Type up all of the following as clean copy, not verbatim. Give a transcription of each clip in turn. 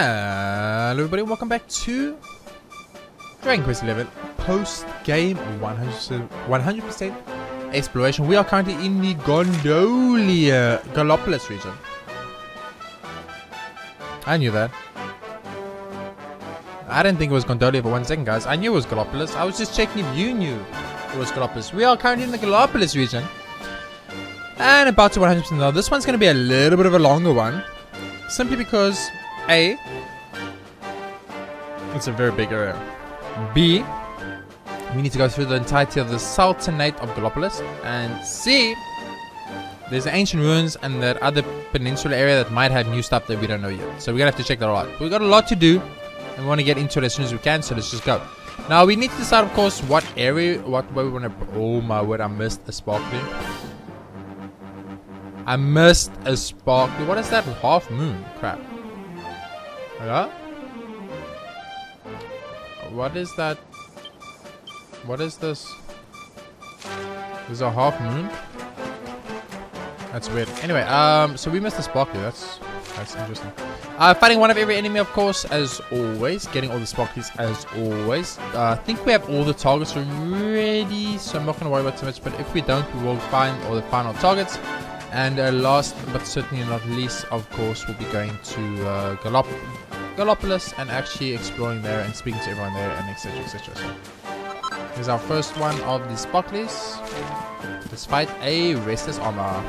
Hello everybody, welcome back to Dragon Quest XI post-game 100% exploration. We are currently in the Gallopolis region. I knew that. I didn't think it was Gondolia for 1 second, guys. I knew it was Gallopolis. I was just checking if you knew it was Gallopolis. We are currently in the Gallopolis region. And about to 100% now. This one's going to be a little bit of a longer one. Simply because A, it's a very big area. B, we need to go through the entirety of the Sultanate of Gallopolis. And C, there's the ancient ruins and that other peninsula area that might have new stuff that we don't know yet. So we're going to have to check that all out. We've got a lot to do and we want to get into it as soon as we can. So let's just go. Now we need to decide, of course, what area, what way we want to... Oh my word, I missed a sparkly. I missed a sparkly. What is that? Half moon? Crap. Yeah? What is that? What is this? There's a half moon? That's weird. Anyway, so we missed a sparkly. That's interesting. Fighting one of every enemy, of course, as always. Getting all the sparklies, as always. I think we have all the targets ready, so I'm not going to worry about too much. But if we don't, we will find all the final targets. And last but certainly not least, of course, we'll be going to Gallopolis and actually exploring there and speaking to everyone there and etc. etc. So here's our first one of the sparklies. Let's fight a restless armor.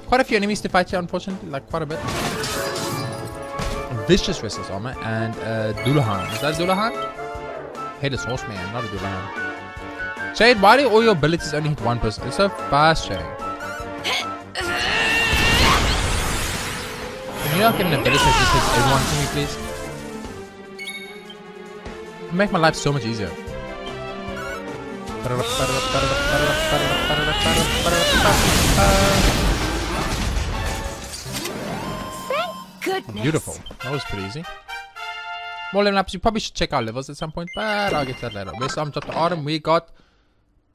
Quite a few enemies to fight here, unfortunately, like quite a bit. A vicious restless armor and Dullahan. Is that Dullahan? Headless horseman, not a Dullahan. Jade, why do all your abilities only hit one person? It's so fast, Jade. Can you not get an ability that just hits everyone to me, please? It'll make my life so much easier. Thank goodness. Beautiful. That was pretty easy. More level ups. You probably should check our levels at some point, but I'll get to that later. Where's some top to Autumn? We got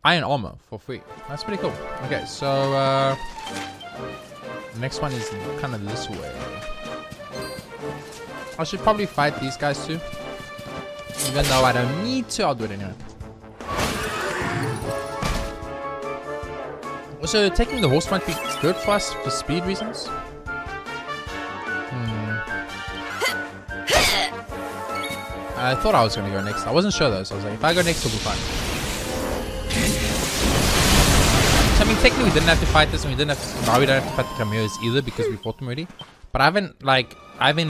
iron armor for free. That's pretty cool. Okay, so the next one is kind of this way. I should probably fight these guys too. Even though I don't need to, I'll do it anyway. Also, taking the horse might be good for us for speed reasons. I thought I was going to go next. I wasn't sure though, so I was like, if I go next, it'll be fine. So, I mean, technically we didn't have to fight this, and we didn't have to, now we don't have to fight the chimeras either because we fought them already. But I haven't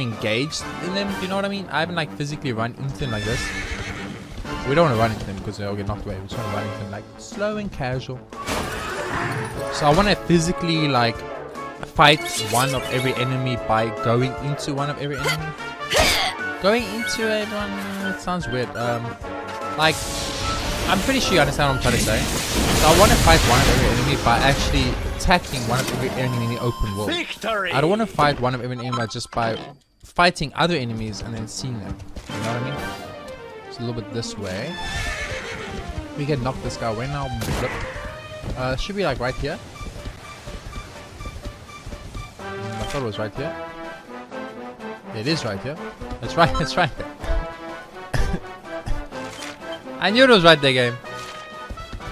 engaged in them, do you know what I mean? I haven't like physically run into them like this. We don't want to run into them because they'll get knocked away. We just want to run into them like slow and casual. So I want to physically like fight one of every enemy by going into one of every enemy. Going into everyone, it sounds weird. Like, I'm pretty sure you understand what I'm trying to say. So I want to fight one of every enemy by actually attacking one of every enemy in the open world. Victory! I don't want to fight one of every enemy just by fighting other enemies and then seeing them. You know what I mean? It's a little bit this way. We can knock this guy away now. Should be like right here. I thought it was right here. It is right here. It's right there. I knew it was right there, game.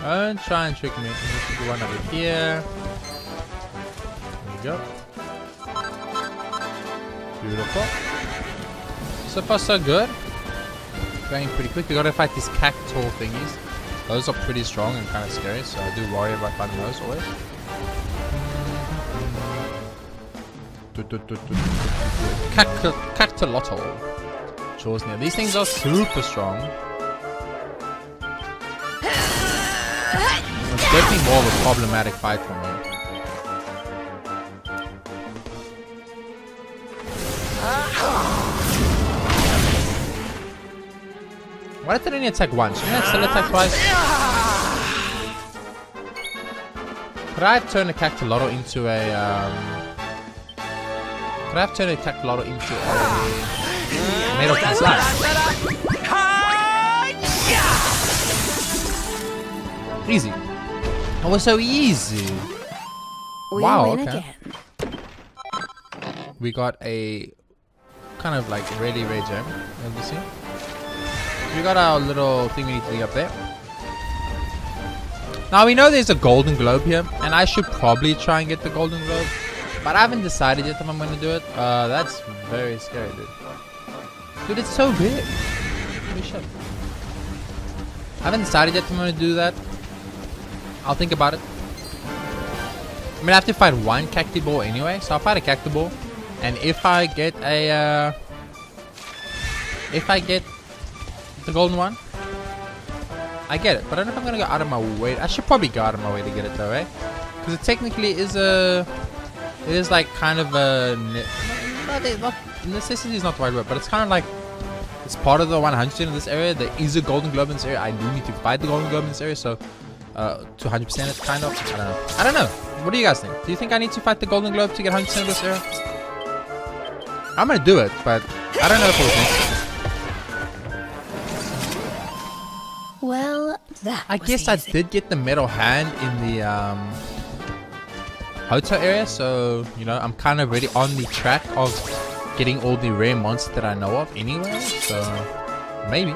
Don't try and trick me. There should be one over here. There we go. Beautiful. So far, so good. Going pretty quick. We gotta fight these cactuar thingies. Those are pretty strong and kind of scary, so I do worry about fighting those always. Cactolotl. Jaws near. These things are super strong. It's definitely more of a problematic fight for me. Why did they only attack once? Shouldn't I still attack twice? Could I have turned a Cactolotl into a Could I have turned a Cactolotl into a made of slime? Easy. It was so easy. Wow, okay. We got a kind of like really rare gem, as you see. So we got our little thing we need to dig up there. Now we know there's a golden globe here, and I should probably try and get the golden globe, but I haven't decided yet if I'm going to do it. That's very scary, dude. Dude, it's so big. Holy shit. I haven't decided yet if I'm going to do that. I'll think about it. I mean, I have to fight one cacti ball anyway, so I'll fight a cacti ball, and if I get a, if I get the golden one, I get it. But I don't know if I'm gonna go out of my way. I should probably go out of my way to get it though, eh? Because it technically is a, it is like kind of a, not necessity is not the right word, but it's kind of like, it's part of the 100% in this area. There is a golden globe in this area. I do need to fight the golden globe in this area, so to 100% it kind of, I don't know. I don't know. What do you guys think? Do you think I need to fight the golden globe to get 100% of this area? I'm gonna do it, but I don't know if it was necessary. Well, that I guess easy. I did get the metal hand in the hotel area, so you know I'm kind of already on the track of getting all the rare monsters that I know of anyway, so maybe.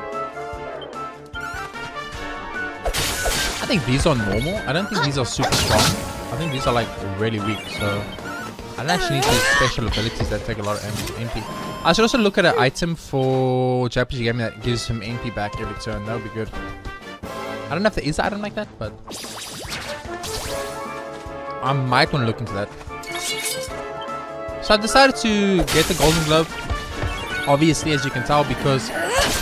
I think these are normal. I don't think these are super strong. I think these are like really weak, so I don't actually need these special abilities that take a lot of MP. I should also look at an item for JRPGaming that gives him MP back every turn. That would be good. I don't know if there is an item like that, but I might want to look into that. So I decided to get the golden globe, obviously, as you can tell, because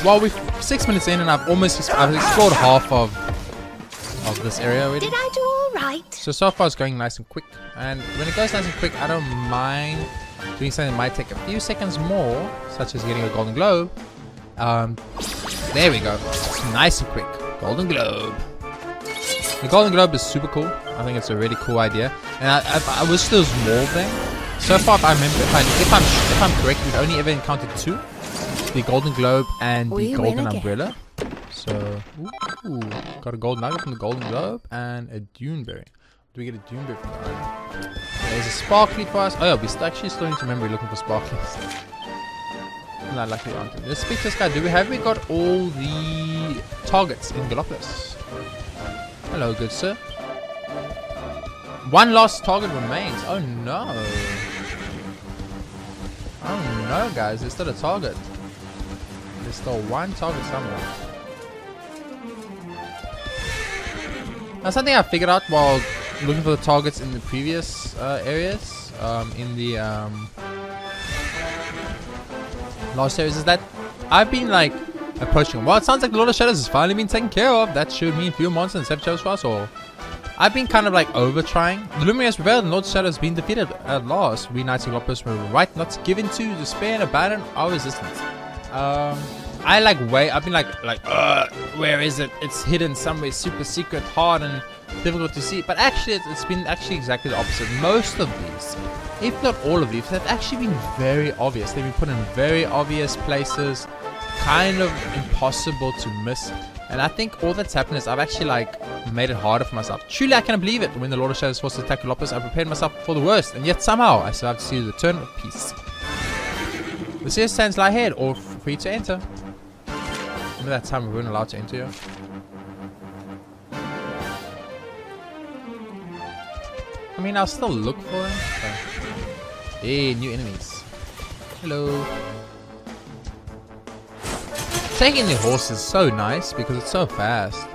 while we're 6 minutes in and I've explored half of this area already. Did I do all right? So far it's going nice and quick, and when it goes nice and quick, I don't mind doing something that might take a few seconds more, such as getting a golden globe. There we go. It's nice and quick. Golden globe. The golden globe is super cool. I think it's a really cool idea, and I wish there was more of them. So far, if I remember, if I'm correct, we've only ever encountered two: the golden globe and the golden umbrella. So, ooh, got a gold nugget from the golden globe and a dune berry. Do we get a dune berry from the island? There's a sparkly for us. Oh yeah, we're actually still need to remember looking for sparklies. Not lucky aren't we? Let's speak to this guy. Have we got all the targets in Gallopolis? Hello, good sir. One lost target remains. Oh no. Oh no, guys. There's still a target. There's still one target somewhere. Now, something I figured out while looking for the targets in the previous areas, in the last areas, is that I've been like approaching. Well, it sounds like the Lord of Shadows has finally been taken care of. That should mean fewer monsters and 7 shadows for us, or I've been kind of like over trying. The Luminary has prevailed and Lord of Shadows has been defeated at last. We knights of Gallopolis were right not to give in to despair and abandon our resistance. I like I've been like where is it? It's hidden somewhere, super secret, hard and difficult to see. But actually, it's been actually exactly the opposite. Most of these, if not all of these, have actually been very obvious. They've been put in very obvious places, kind of impossible to miss. And I think all that's happened is I've actually like made it harder for myself. Truly, I cannot believe it. When the Lord of Shadows forced to attack Gallopolis, I prepared myself for the worst, and yet somehow I still have to see the return of peace. The seer stands lie ahead, or free to enter. Remember that time we weren't allowed to enter here? I mean, I'll still look for them. So. Hey, new enemies. Hello. Taking the horse is so nice because it's so fast.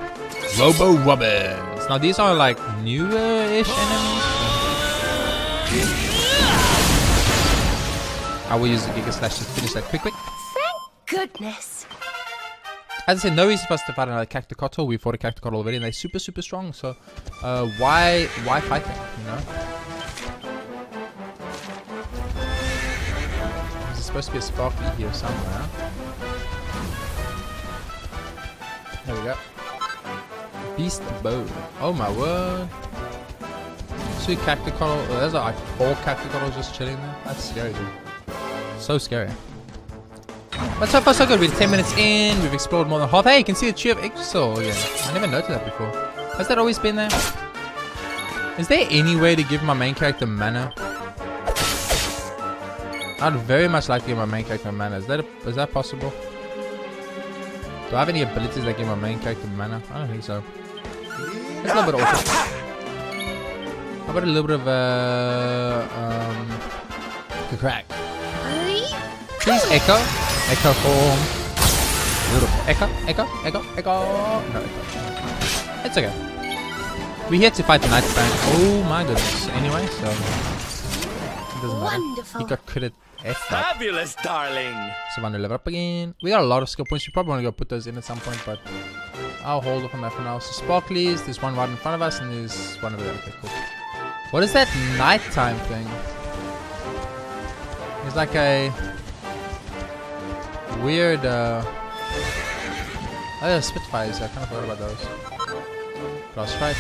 Robo Robins. Now these are like newer-ish enemies. I will use the Giga Slash to finish that quick. Thank goodness. As I said, no reason for us to fight another Cacticotl. We fought a Cacticotl already and they're super strong, so why fight them, you know? There's supposed to be a sparkly here somewhere. There we go. Beast bow. Oh my word. Sweet Cacticotl. Oh, there's like 4 Cacticotls just chilling there. That's scary, dude. So scary. But so far so good. We're 10 minutes in. We've explored more than half. Hey, you can see the Tree of Yggdrasil again. I never noticed that before. Has that always been there? Is there any way to give my main character mana? I'd very much like to give my main character mana. Is that possible? Do I have any abilities that give my main character mana? I don't think so. It's a little bit awkward. How about a little bit of crack? Please echo. Echo form. A little echo. No, echo. It's okay. We're here to fight the Night Bang. Oh my goodness. Anyway, so it doesn't matter. Wonderful. He got crit F. Fabulous, darling. So want to level up again. We got a lot of skill points. We probably want to go put those in at some point, but I'll hold off on that for now. So sparklies, there's one right in front of us, and there's one over there. Okay, cool. What is that nighttime thing? It's like a weird. Oh, yeah, Spitfires. I kind of forgot about those. Cross strike.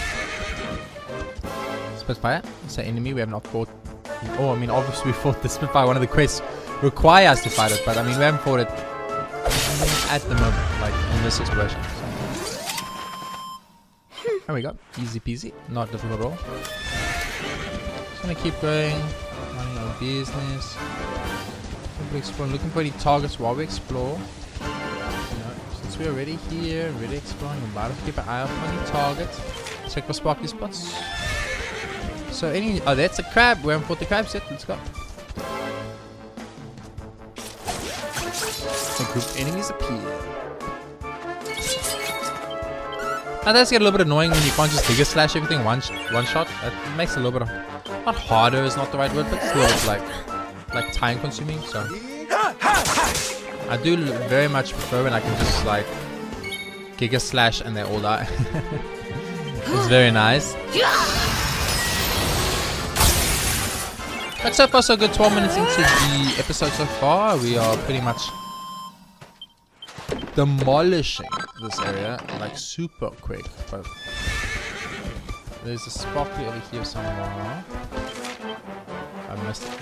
Spitfire. It's an enemy we have not fought. Oh, I mean, obviously we fought the Spitfire. One of the quests require us to fight it, but I mean, we haven't fought it at the moment, like in this exploration. So. There we go. Easy peasy. Not difficult at all. Just gonna keep going. Running our business. Looking for any targets while we explore. Since we're already here, already exploring, we might have to keep an eye out for any targets. Check for sparkly spots. So oh, that's a crab. We haven't fought the crabs yet. Let's go. So group enemies appear. Now that's get a little bit annoying when you can't just Digger Slash everything one shot. That makes it a little bit of, not harder is not the right word, but it's a little bit like time consuming. So I do very much prefer when I can just like Giga Slash and they all die. It's very nice. But so far so good. 12 minutes into the episode so far. We are pretty much demolishing this area like super quick. But there's a sparkly over here somewhere. I missed it.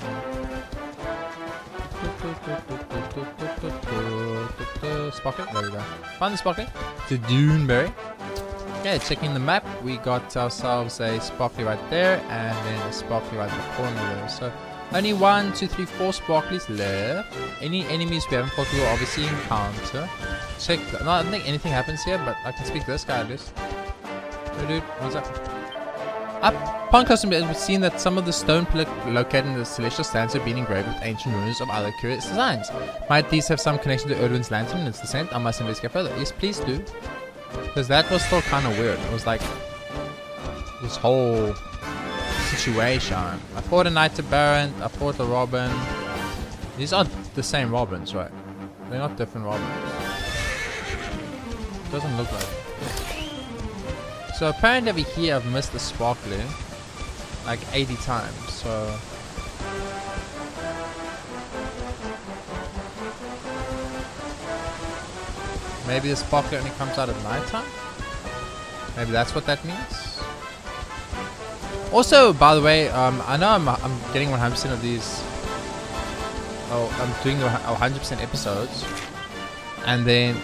Sparkly, there we go. Find the sparkly. It's a Duneberry. Okay, checking the map, we got ourselves a sparkly right there, and then a sparkly right in the corner there. So only 1, 2, 3, 4 sparklies left. Any enemies we haven't fought, we will obviously encounter. Check. No, I don't think anything happens here, but I can speak to this guy at least. Hey dude, what's up? Upon close inspection, we've seen that some of the stone pillar located in the celestial stands have been engraved with ancient runes of other curious designs. Might these have some connection to Erdwin's lantern and its descent? I must investigate further. Yes, please do. Because that was still kind of weird. It was like this whole situation. I fought a Knight Baron, I fought a Robin. These aren't the same Robins, right? They're not different Robins. Doesn't look like it. So apparently over here I've missed the sparkly like 80 times, so maybe the sparkly only comes out at night time? Maybe that's what that means? Also, by the way, I know I'm getting 100% of these. Oh, I'm doing 100% episodes, and then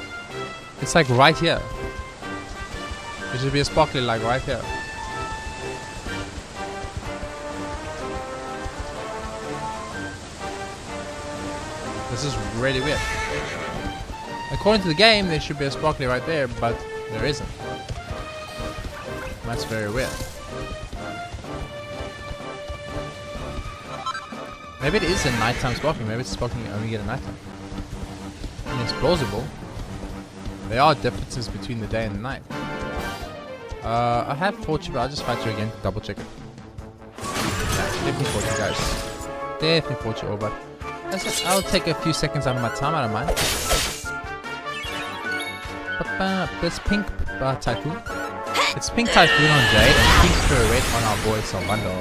it's like right here. There should be a sparkly like right here. This is really weird. According to the game, there should be a sparkly right there, but there isn't. That's very weird. Maybe it is a nighttime sparkly. Maybe it's sparkling you only get at nighttime. I mean, it's plausible. There are differences between the day and the night. I have fought you, but I'll just fight you again to double check it. Yeah, definitely fought you guys. Definitely fought you all, but I'll take a few seconds out of my time, I don't mind. It's Pink Typhoon. It's Pink Typhoon on Jade and Pink Pirouette on our boy Salvando.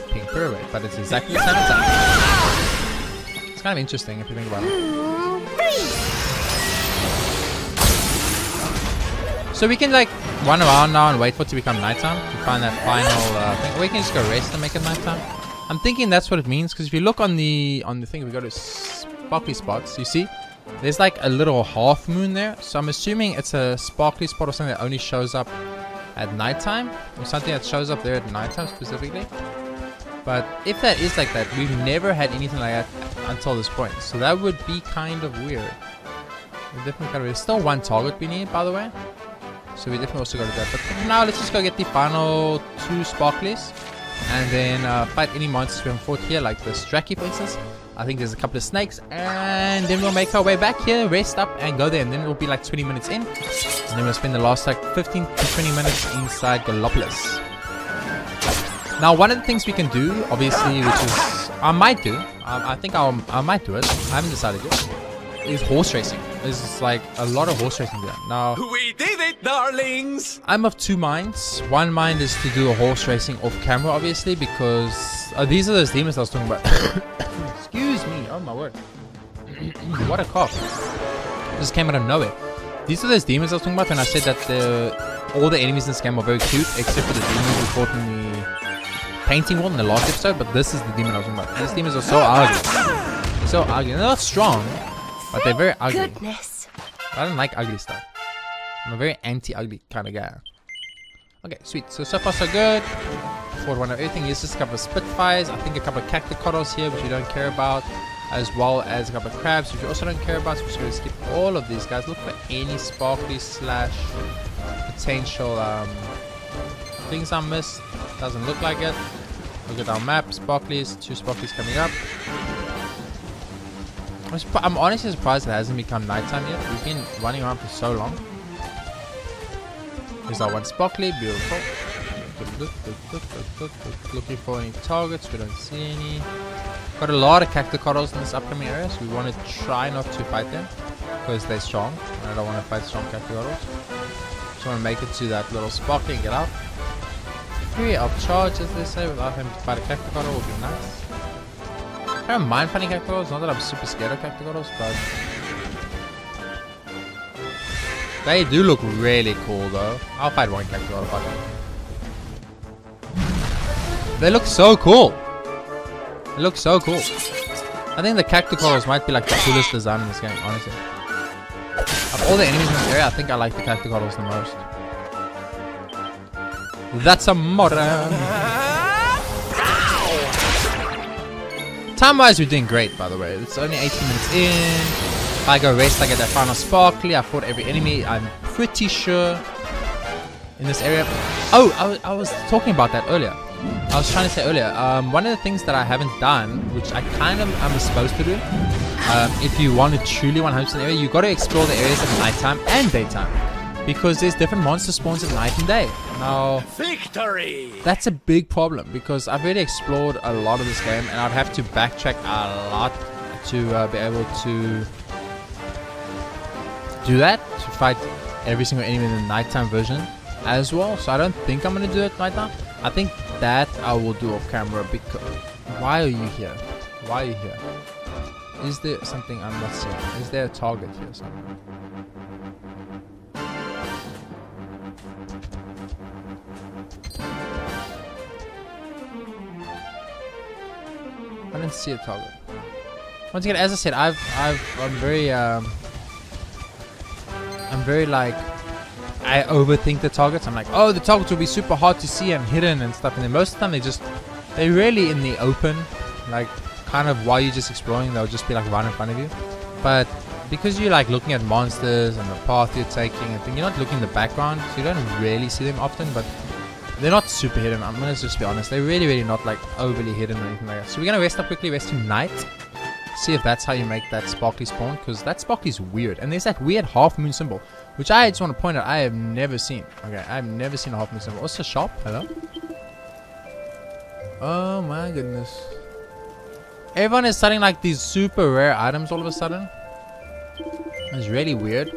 Pink Pirouette, but it's exactly the same attack. It's kind of interesting if you think about it. So we can like run around now and wait for it to become nighttime to find that final thing. Or we can just go rest and make it nighttime. I'm thinking that's what it means, because if you look on the thing, we go to sparkly spots, you see there's like a little half moon there. So I'm assuming it's a sparkly spot or something that only shows up at nighttime, or something that shows up there at nighttime specifically. But if that is like that, we've never had anything like that until this point. So that would be kind of weird. We definitely kind of weird. Still one target we need, by the way. So we definitely also got to do that. But for now, let's just go get the final 2 sparklies. And then fight any monsters we haven't fought here, like the Stracky, for instance. I think there's a couple of snakes. And then we'll make our way back here, rest up, and go there. And then it'll be like 20 minutes in. And then we'll spend the last like 15 to 20 minutes inside Gallopolis. Now, one of the things we can do, obviously, which is I might do, I think I might do it. I haven't decided yet. Is horse racing. There's like a lot of horse racing there. Now, we did it, darlings! I'm of 2 minds. One mind is to do a horse racing off camera, obviously, because these are those demons I was talking about. Excuse me. Oh my word. What a cough. Just came out of nowhere. These are those demons I was talking about when I said that all the enemies in this game are very cute, except for the demons we fought in the painting wall in the last episode. But this is the demon I was talking about. And these demons are so ugly. They're so ugly. They're not strong, but they're very ugly. Goodness. I don't like ugly stuff. I'm a very anti-ugly kind of guy. Okay, sweet. So far so good. Fought one of everything. Here's just a couple of Spitfires. I think a couple of Cacticottos here, which you don't care about. As well as a couple of Crabs, which you also don't care about. So we're just going to skip all of these guys. Look for any sparkly slash potential things I missed. Doesn't look like it. Look at our map. Sparklies. 2 sparklies coming up. I'm honestly surprised it hasn't become nighttime yet. We've been running around for so long. Here's our 1 sparkly. Beautiful. Looking for any targets. We don't see any. Got a lot of Cacticottos in this upcoming area, so we want to try not to fight them because they're strong. And I don't want to fight strong Cacticottos. Just want to make it to that little sparkly and get out. Free up charge, as they say, without having to fight a Cacticotto would be nice. I don't mind fighting Cacticottos, not that I'm super scared of Cacticottos, but they do look really cool though. I'll fight 1 Cacticotto if I can. They look so cool. They look so cool. I think the Cacticottos might be like the coolest design in this game, honestly. Of all the enemies in this area, I think I like the Cacticottos the most. That's a modern. Time-wise, we're doing great, by the way. It's only 18 minutes in. If I go rest, I get that final sparkly. I fought every enemy, I'm pretty sure, in this area. Oh, I was talking about that earlier. I was trying to say earlier, one of the things that I haven't done, which I kind of am supposed to do, if you want to truly 100% area, you got to explore the areas at nighttime and daytime. Because there's different monster spawns at night and day. Now, victory! That's a big problem because I've already explored a lot of this game and I'd have to backtrack a lot to be able to do that, to fight every single enemy in the nighttime version as well. So I don't think I'm going to do it nighttime. I think that I will do off camera because... Why are you here? Why are you here? Is there something I'm not seeing? Is there a target here somewhere? I didn't see a target. Once again, as I said, I'm very like, I overthink the targets. I'm like, oh, the targets will be super hard to see and hidden and stuff. And then most of the time they're really in the open, like kind of while you're just exploring, they'll just be like right in front of you. But because you're like looking at monsters and the path you're taking and things, you're not looking in the background, so you don't really see them often. But they're not super hidden. I'm gonna just be honest. They're really not like overly hidden or anything like that. So we're gonna rest up quickly, rest tonight. See if that's how you make that sparkly spawn, because that sparkly's weird. And there's that weird half moon symbol, which I just want to point out I have never seen. Okay, I've never seen a half moon symbol. What's the shop? Hello? Oh my goodness. Everyone is selling like these super rare items all of a sudden. It's really weird.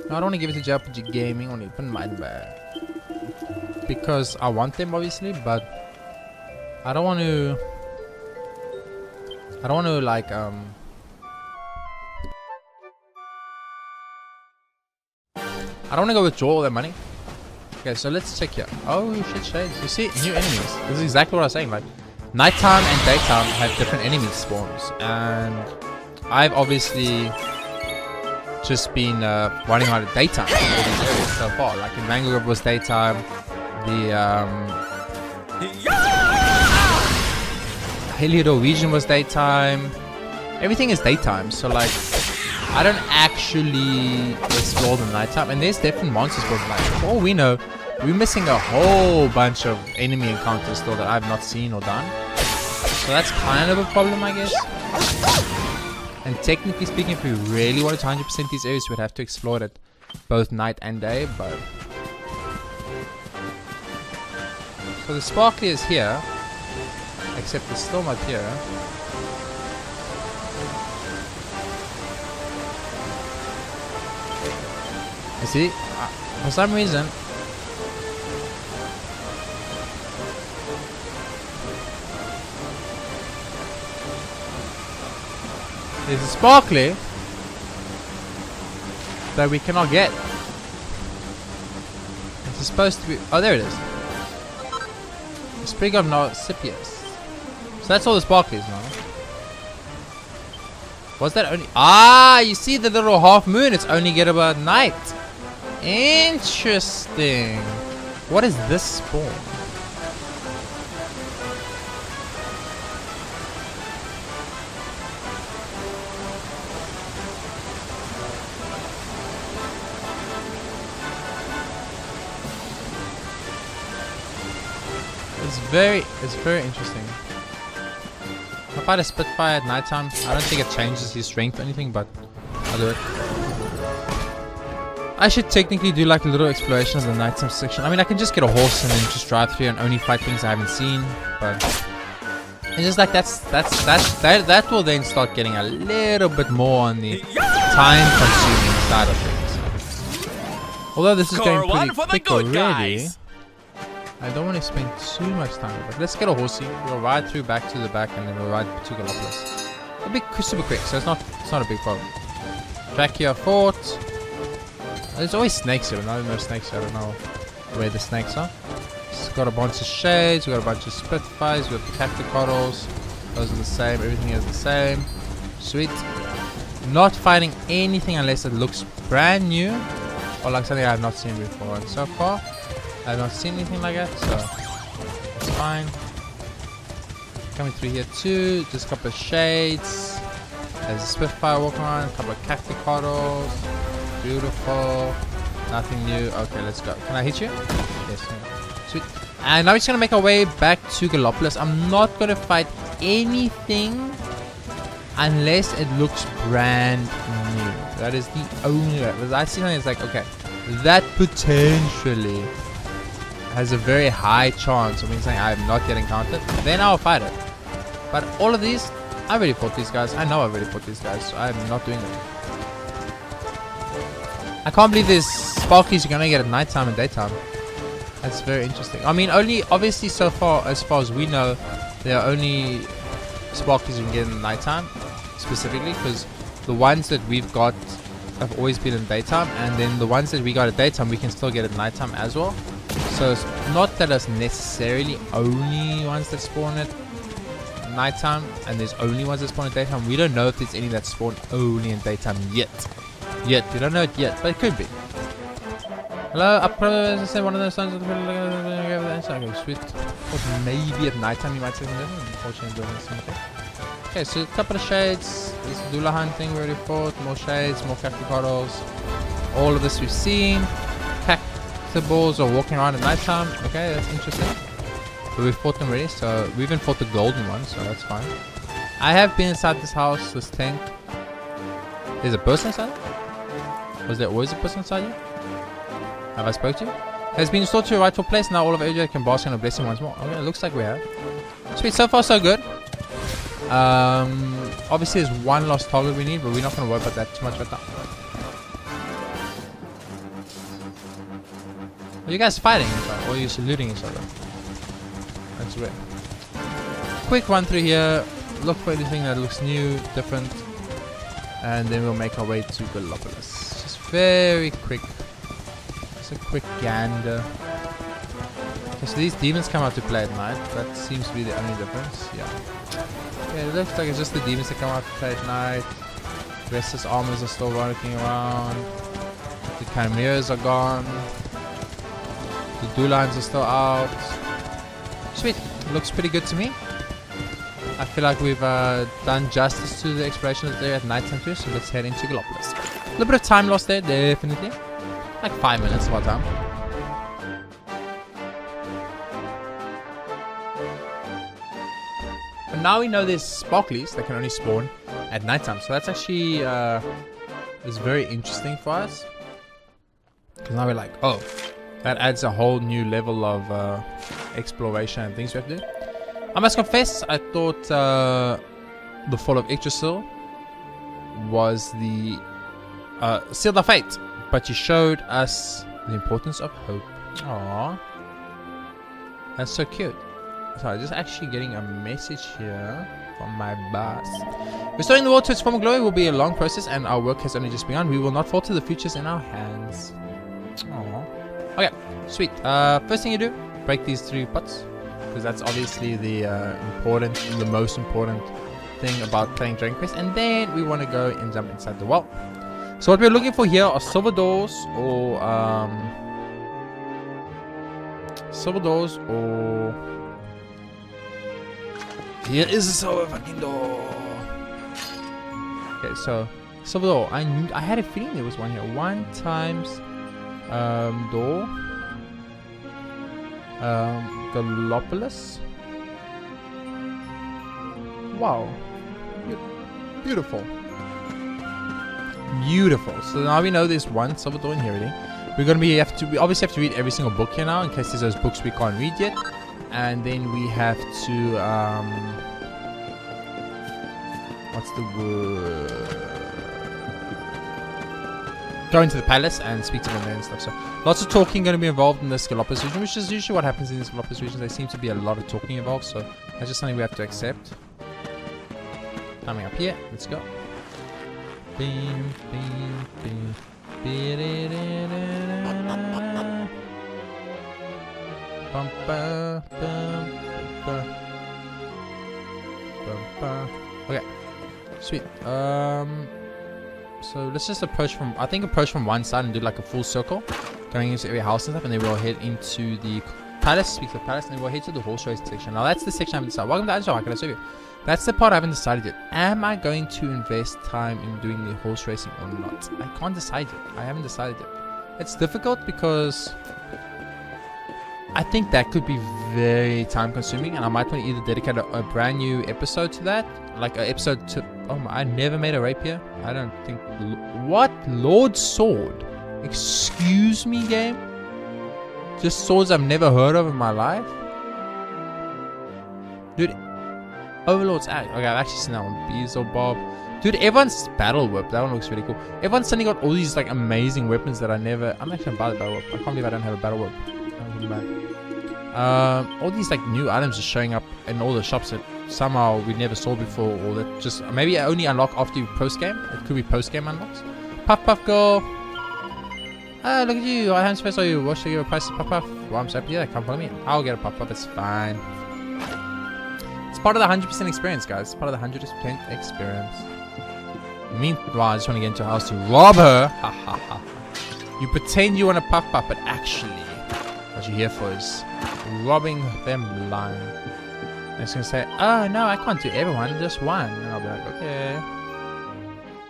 No, I don't want to give it to JRPGaming. I want to open mine back. Because I want them obviously, but I don't want to like I don't want to go withdraw all that money. Okay, so let's check here. Oh shit, shades. You see new enemies. This is exactly what I was saying. Like nighttime and daytime have different enemy spawns, and I've obviously just been running out of daytime in all these areas so far. Like in Mango was daytime. The Norwegian was daytime. Everything is daytime, so like I don't actually explore the nighttime. And there's different monsters for night. For all we know, we're missing a whole bunch of enemy encounters still that I've not seen or done. So that's kind of a problem, I guess. And technically speaking, if we really wanted to 100% these areas, we'd have to explore it both night and day, but... So the sparkly is here, except it's still not here. You see, for some reason... There's a sparkly that we cannot get. It's supposed to be... Oh, there it is. The Sprig of Narcissius. So that's all the sparklies now. Was that only... Ah, you see the little half moon? It's only gettable at night. Interesting. What is this spawn? It's very interesting. If I fight a Spitfire at nighttime, I don't think it changes his strength or anything, but I'll do it. I should technically do like a little exploration of the nighttime section. I mean, I can just get a horse and then just drive through and only fight things I haven't seen, but it's just like that will then start getting a little bit more on the time-consuming side of things. Although this is going pretty quick already. I don't want to spend too much time, but let's get a horsey. We'll ride through back to the back, and then we'll ride to Gallopolis. It'll be super quick, so it's not a big problem. Dracula Fort. There's always snakes here. Now there's no snakes here. I don't know where the snakes are. It's got a bunch of shades. We got a bunch of Spitfires. We got the Cacticoddles. Those are the same. Everything is the same. Sweet. Not fighting anything unless it looks brand new or like something I have not seen before. And so far, I have not seen anything like that, so it's fine. Coming through here too, just a couple of shades. There's a Spitfire walking around, a couple of Cacticoddles. Beautiful. Nothing new. Okay, let's go. Can I hit you? Yes. Sweet. And now we're just gonna make our way back to Gallopolis. I'm not gonna fight anything unless it looks brand new. That is the only way. Because I see something that's like, okay, that potentially has a very high chance of being something I have not yet encountered, then I'll fight it. But all of these, I already fought these guys. I know I already fought these guys, so I'm not doing it. I can't believe there's sparklies you're gonna get at nighttime and daytime. That's very interesting. I mean, only obviously so far as we know, there are only sparklies you can get in the nighttime, specifically because the ones that we've got have always been in daytime, and then the ones that we got at daytime we can still get at nighttime as well. So it's not that it's necessarily only ones that spawn at nighttime and there's only ones that spawn at daytime. We don't know if there's any that spawn only in daytime yet. We don't know it yet, but it could be. Hello, up say one of those sons of the okay, sweet. Or maybe at nighttime you might see them. Unfortunately, doesn't seem okay. Okay, so a couple of shades. This Dula hunting we already fought. More shades, more Cacticoddles. All of this we've seen. The balls are walking around at nighttime. Okay, that's interesting. But we've fought them already, so we even fought the golden one, so that's fine. I have been inside this house, this tent. There's a person inside? Was there always a person inside you? Have I spoke to you? Has been restored to your rightful place. Now all of Asia can bask in a blessing once more. Okay, it looks like we have. Sweet, so far so good. Obviously there's one lost target we need, but we're not going to worry about that too much right now. Are you guys fighting each other, or are you saluting each other? That's weird. Quick run through here, look for anything that looks new, different, and then we'll make our way to Gallopolis. Just very quick. Just a quick gander. Okay, so these demons come out to play at night. That seems to be the only difference. Yeah. Okay, it looks like it's just the demons that come out to play at night. The rest of the armors are still running around. The chimeras are gone. The Dulines are still out. Sweet. Looks pretty good to me. I feel like we've done justice to the exploration there at night time too, so let's head into Gallopolis. A little bit of time lost there, definitely. Like 5 minutes of our time. But now we know there's sparklies that can only spawn at nighttime, so that's actually is very interesting for us. Because now we're like, oh, that adds a whole new level of exploration and things we have to do. I must confess, I thought the fall of Yggdrasil was the seal of fate, but you showed us the importance of hope. Aww, that's so cute. Sorry, just actually getting a message here from my boss. Restoring the world to its former glory will be a long process, and our work has only just begun. We will not falter, the futures in our hands. Aww. Okay, sweet. First thing you do, break these 3 pots, because that's obviously the most important thing about playing Dragon Quest. And then we want to go and jump inside the well. So what we're looking for here are silver doors or here is a silver fucking door. Okay, so silver door. I had a feeling there was one here. 1 times door. Gallopolis. Wow. Beautiful. Beautiful. So now we know there's 1 silver door in here already. We obviously have to read every single book here now, in case there's those books we can't read yet. And then we have to what's the word? Go into the palace and speak to them there and stuff. So lots of talking going to be involved in this Gallopolis region, which is usually what happens in these Gallopolis regions. There seems to be a lot of talking involved, so that's just something we have to accept. Coming up here, let's go. Bing, bing, bing. Okay, sweet. So let's just approach from one side and do like a full circle, going into every house and stuff, and then we'll head into the palace, speak to the palace, and then we'll head to the horse race section. Now that's the section I haven't decided. Welcome to Agile, how can I serve you? That's the part I haven't decided yet. Am I going to invest time in doing the horse racing or not? I can't decide yet. I haven't decided yet. It's difficult because I think that could be very time consuming, and I might want to either dedicate a brand new episode to that, like an episode to... Oh my, I never made a rapier. I don't think... What? Lord Sword? Excuse me, game? Just swords I've never heard of in my life? Dude, Overlord's Axe. Okay, I've actually seen that one. Beelzebub. Dude, everyone's battle whip. That one looks really cool. Everyone's suddenly got all these like amazing weapons that I never... I'm actually gonna buy the battle whip. I can't believe I don't have a battle whip. All these like new items are showing up in all the shops that somehow we never saw before, or that just maybe I only unlock after you post game. It could be post game unlocks. Puff Puff Girl. Ah, look at you. I haven't supposed to you. What should I give a price to Puff Puff? Well, I'm so happy. Yeah, come follow me. I'll get a Puff Puff. It's fine. It's part of the 100% experience, guys. It's part of the 100% experience. Meanwhile, I just want to get into a house to rob her. Ha ha ha. You pretend you want to Puff Puff, but actually, what you're here for is robbing them blind. And it's gonna say, oh no, I can't do everyone, just one. And I'll be like, okay.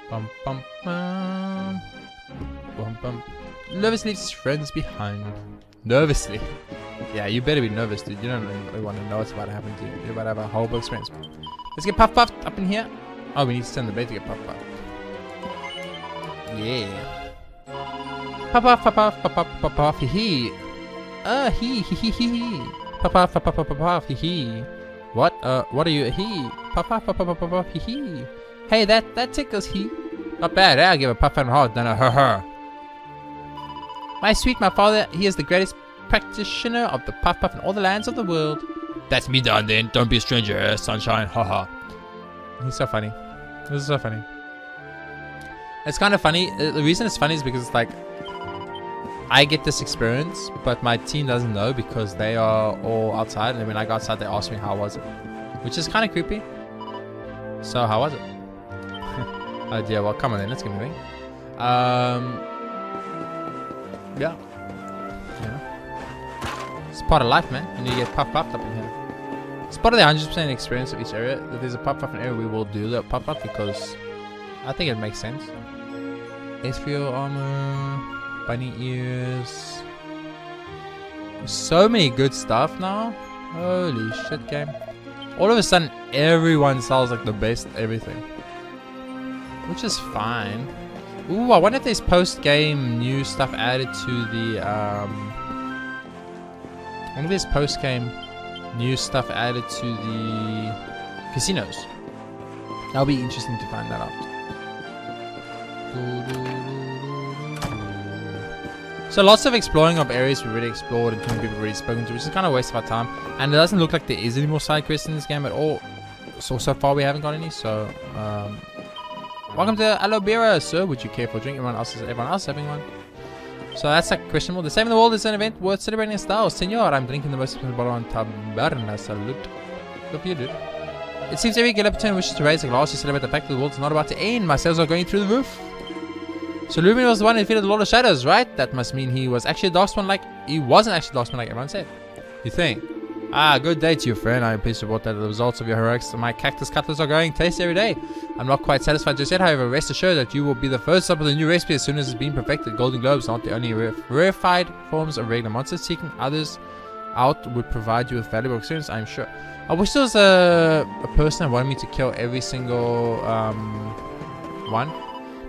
Bum bum bum. Bum bum. Nervous leaves his friends behind. Nervously. Yeah, you better be nervous, dude. You don't really want to know what's about to happen to you. You're about to have a horrible experience. Let's get Puff Puffed up in here. Oh, we need to send the bait to get Puff Puffed. Yeah. Puff Puff, Puff Puff, Puff Puff, Puff Puff, hee hee. Hee hee hee hee hee. Puff Puff, Puff Puff, Puff Puff, hee hee. What are you? Hee. Puff Puff, Puff Puff, Puff Puff, hee hee. Hey, that tickles hee. Not bad, I'll give a puff and a heart, then a her. My father, he is the greatest practitioner of the Puff Puff in all the lands of the world. That's me done then. Don't be a stranger, sunshine. Haha. He's so funny. This is so funny. It's kind of funny. The reason it's funny is because it's like I get this experience, but my team doesn't know because they are all outside. And when I go outside, they ask me how was it, which is kind of creepy. So how was it? Oh dear. Well, come on then. Let's get moving. Yeah. It's part of life, man. And you get puffed up in here. It's part of the 100% experience of each area. If there's a pop-up in an area, we will do the pop-up because I think it makes sense. Ethereal armor, bunny ears. So many good stuff now. Holy shit, game. All of a sudden, everyone sells like the best everything. Which is fine. Ooh, I wonder if there's post-game new stuff added to the, I wonder if there's post-game new stuff added to the casinos. That'll be interesting to find that out. So lots of exploring of areas we already explored and 20 people already spoken to, which is kind of a waste of our time. And it doesn't look like there is any more side quests in this game at all. So far we haven't got any, so welcome to Aloe Vera, sir. Would you care for a drink? Everyone else having one. So that's a question more. The Saving the World is an event worth celebrating in style. Senor, I'm drinking the most expensive bottle on Taberna. Salute. Hope you did. It seems every Gallopolis wishes to raise a glass to celebrate the fact that the world is not about to end. My sales are going through the roof. So Lumen was the one who defeated the Lord of Shadows, right? That must mean he was actually a Darkspawn like... He wasn't actually a Darkspawn like everyone said. You think? Ah, good day to you, friend. I am pleased to report that the results of your heroics and my cactus cutlers are growing tasty every day. I'm not quite satisfied just yet, however, rest assured that you will be the first up with a new recipe as soon as it's been perfected. Golden Globes aren't the only rarefied forms of regular monsters. Seeking others out would provide you with valuable experience, I'm sure. I wish there was a person that wanted me to kill every single one.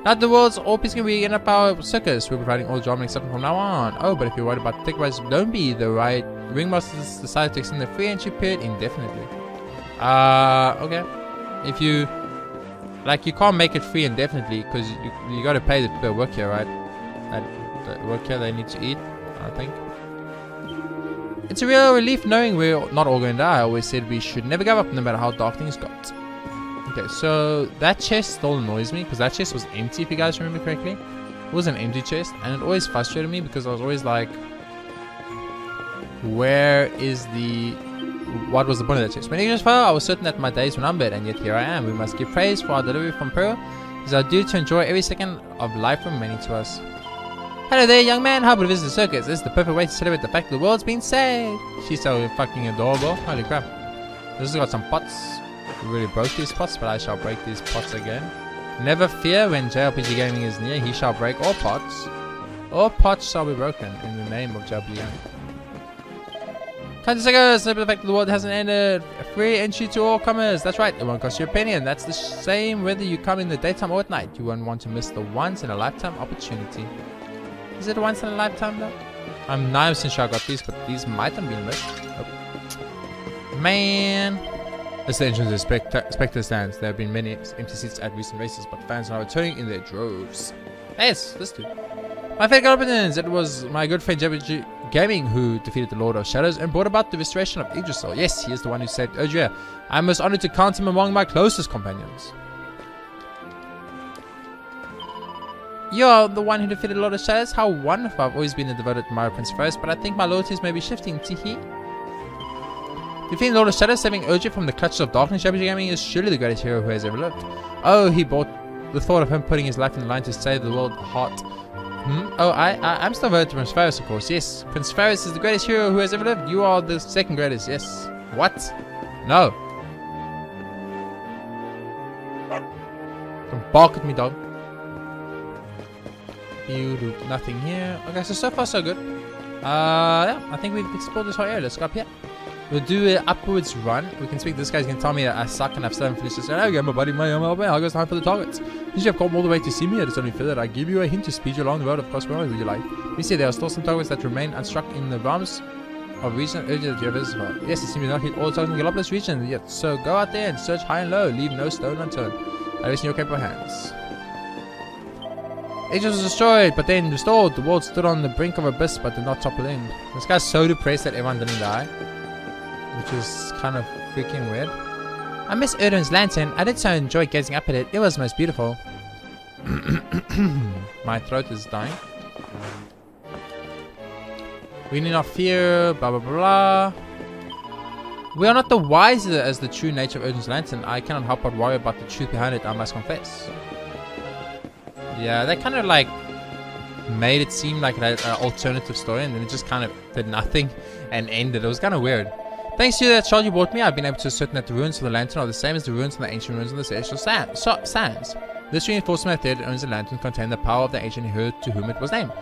Not the world's all peace can be in our circus. We're providing all the drama except from now on. Oh, but if you're worried about tick prices, don't be. The right ringmasters decided to extend the free entry period indefinitely. Okay. If you like, you can't make it free indefinitely because you got to pay the people work here, right? And the work here they need to eat, I think. It's a real relief knowing we're not all going to die. I always said we should never give up no matter how dark things got. Okay, so that chest still annoys me because that chest was empty, if you guys remember correctly. It was an empty chest and it always frustrated me because I was always like, what was the point of that chest? When Aegis fell, I was certain that my days were numbered, and yet here I am. We must give praise for our delivery from Pearl. It is our duty to enjoy every second of life remaining to us. Hello there, young man. How about a visit to the circus? This is the perfect way to celebrate the fact that the world's been saved. She's so fucking adorable. Holy crap. This has got some pots. We really broke these pots, but I shall break these pots again. Never fear, when JRPGaming is near, he shall break all pots. All pots shall be broken in the name of JRPGaming. Come to circus, celebrate the fact that the world hasn't ended. Free entry to all comers. That's right, it won't cost you a penny, and that's the same whether you come in the daytime or at night. You won't want to miss the once in a lifetime opportunity. Is it a once in a lifetime though? I'm 9% sure I got these, but these might have been missed. Oh. Man. This is the entrance to the Spectre stands. There have been many empty seats at recent races, but fans are now returning in their droves. Yes, this dude. My favorite Gallopolis, it was my good friend JayRPGaming who defeated the Lord of Shadows and brought about the restoration of Yggdrasil. Yes, he is the one who saved Erdrea. I'm most honored to count him among my closest companions. You're the one who defeated the Lord of Shadows? How wonderful. I've always been a devoted admirer of Prince Faris, but I think my loyalties may be shifting. Teehee. Defeating the Lord of Shadows, saving Erdrea from the clutches of darkness, JayRPGaming is surely the greatest hero who has ever lived. Oh, he bought the thought of him putting his life in the line to save the world hot. Oh, I'm still voted to Prince Faris, of course. Yes, Prince Faris is the greatest hero who has ever lived. You are the second greatest. Yes. What? No. Don't bark at me, dog. Nothing here. Okay, so far so good. Yeah, I think we've explored this whole area. Let's go up here. We'll do an upwards run. We can speak. This guy's gonna tell me that I suck and I've still haven't finished this. I get my buddy, I'll go time for the targets. Since you have come all the way to see me, it is only fair that I give you a hint to speed you along the road of prosperity. Would you like? We see there are still some targets that remain unstruck in the realms of region urgent that you have visited. Yes, it seems you not hit all the targets in the Gallopolis region yet. So go out there and search high and low. Leave no stone unturned. I rest in your capable hands. Aegis was destroyed, but then restored. The world stood on the brink of abyss, but did not topple in. This guy's so depressed that everyone didn't die, which is kind of freaking weird. I miss Erdun's lantern. I did so enjoy gazing up at it. It was most beautiful. My throat is dying. We need not fear. Blah blah blah. We are not the wiser as the true nature of Erdun's lantern. I cannot help but worry about the truth behind it, I must confess. Yeah, they kind of like made it seem like an alternative story, and then it just kind of did nothing and ended. It was kind of weird. Thanks to that shard you brought me, I've been able to ascertain that the ruins of the lantern are the same as the ruins of the ancient ruins of the celestial sands. This reinforces my theory that owns the lantern contained the power of the ancient hero to whom it was named.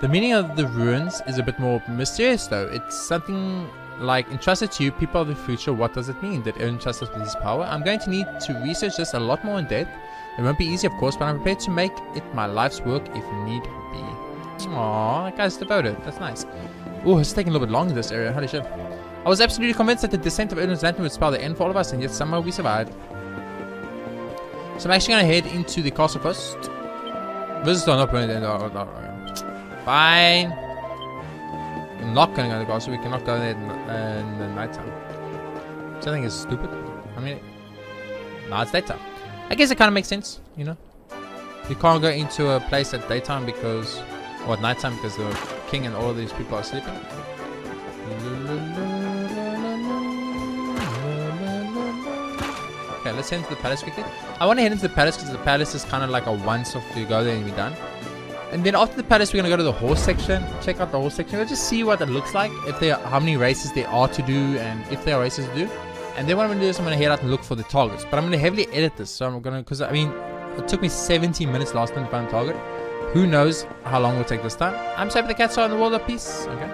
The meaning of the ruins is a bit more mysterious though. It's something like entrusted to you, people of the future. What does it mean that Aaron trusts us with his power? I'm going to need to research this a lot more in depth. It won't be easy of course, but I'm prepared to make it my life's work if need be. Aww, that guy's devoted. That's nice. Oh, it's taking a little bit long in this area. Holy shit. I was absolutely convinced that the descent of Aaron's lantern would spell the end for all of us, and yet somehow we survived. So I'm actually going to head into the castle first. Visitors are not permitted. Fine. I'm not going to go to the castle. We cannot go there in the nighttime. Which I think is stupid. I mean, no, it's daytime. I guess it kind of makes sense, you know. You can't go into a place at daytime because, or at nighttime because the king and all of these people are sleeping. Okay, let's head into the palace quickly. I want to head into the palace because the palace is kind of like a once off. You go there and you're done. And then after the palace, we're going to go to the horse section. Check out the horse section. We'll just see what it looks like. If there are, how many races there are to do, and if there are races to do. And then what I'm going to do is I'm going to head out and look for the targets. But I'm going to heavily edit this. So I'm going to, because I mean, it took me 17 minutes last time to find a target. Who knows how long it will take this time. I'm saving the cats are in the world of peace. Okay.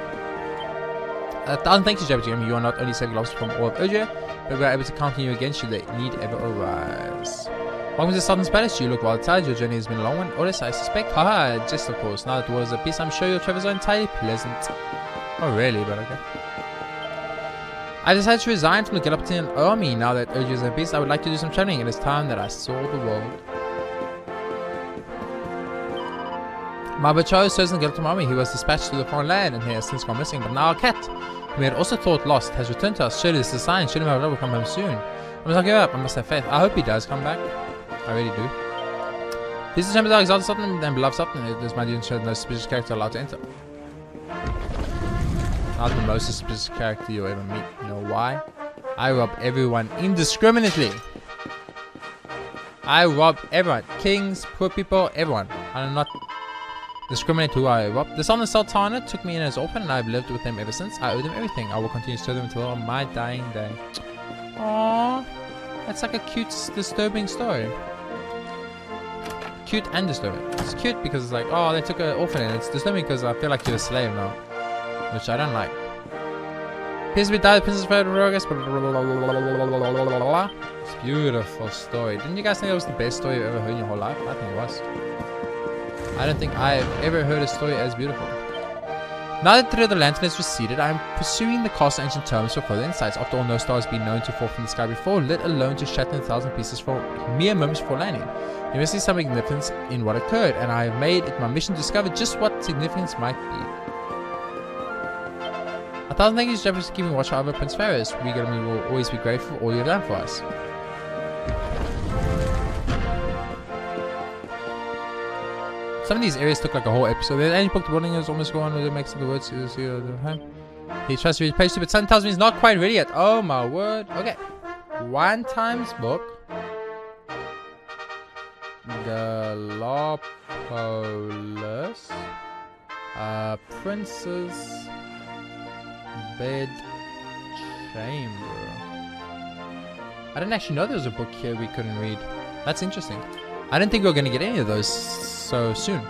Thank you, JRPGaming. You are not only saving lives from all of Urgia, but we are able to count on you again should the need ever arise. Welcome to Sultan's Palace. You look rather tired. Your journey has been a long one. Or less, I suspect. Haha, just of course. Now that the world is at peace, I'm sure your travels are entirely pleasant. Oh, really? But okay. I decided to resign from the Gallopolis army. Now that Urgia is at peace, I would like to do some traveling. It is time that I saw the world. My betrothed serves in the Gallopolis army. He was dispatched to the foreign land and he has since gone missing. But now our cat, whom we had also thought lost, has returned to us. Surely this is a sign. Surely my love will come home soon. I must not give up. I must have faith. I hope he does come back. I really do. This is our exalted Sultan and beloved Sultan. It is my duty to ensure that no suspicious character allowed to enter. Not the most suspicious character you'll ever meet. You know why? I rob everyone indiscriminately. I rob everyone. Kings, poor people, everyone. I do not discriminate who I rob. The Sultan Sultana took me in as orphan and I've lived with them ever since. I owe them everything. I will continue to serve them until my dying day. Aww. That's like a cute, disturbing story. Cute and disturbing. It's cute because it's like, oh, they took an orphan, and it's disturbing because I feel like you're a slave now. Which I don't like. Appears to be died, Princess Rogus. It's a beautiful story. Didn't you guys think that was the best story you've ever heard in your whole life? I think it was. I don't think I've ever heard a story as beautiful. Now that the threat of the lantern has receded, I am pursuing the castle ancient terms for further insights. After all, no star has been known to fall from the sky before, let alone to shatter in 1,000 pieces for mere moments before landing. There must be some significance in what occurred, and I have made it my mission to discover just what significance might be. 1,000 thank yous, JRPG, for keeping watch over Prince Faris. We will always be grateful for all you've done for us. Some of these areas took like a whole episode. The ancient book, the building is almost gone. It makes the words to see the home. He tries to read page 2, but Sun tells me he's not quite ready yet. Oh my word. Okay. One times book. Gallopolis. Prince's bed chamber. I didn't actually know there was a book here we couldn't read. That's interesting. I didn't think we were going to get any of those so soon.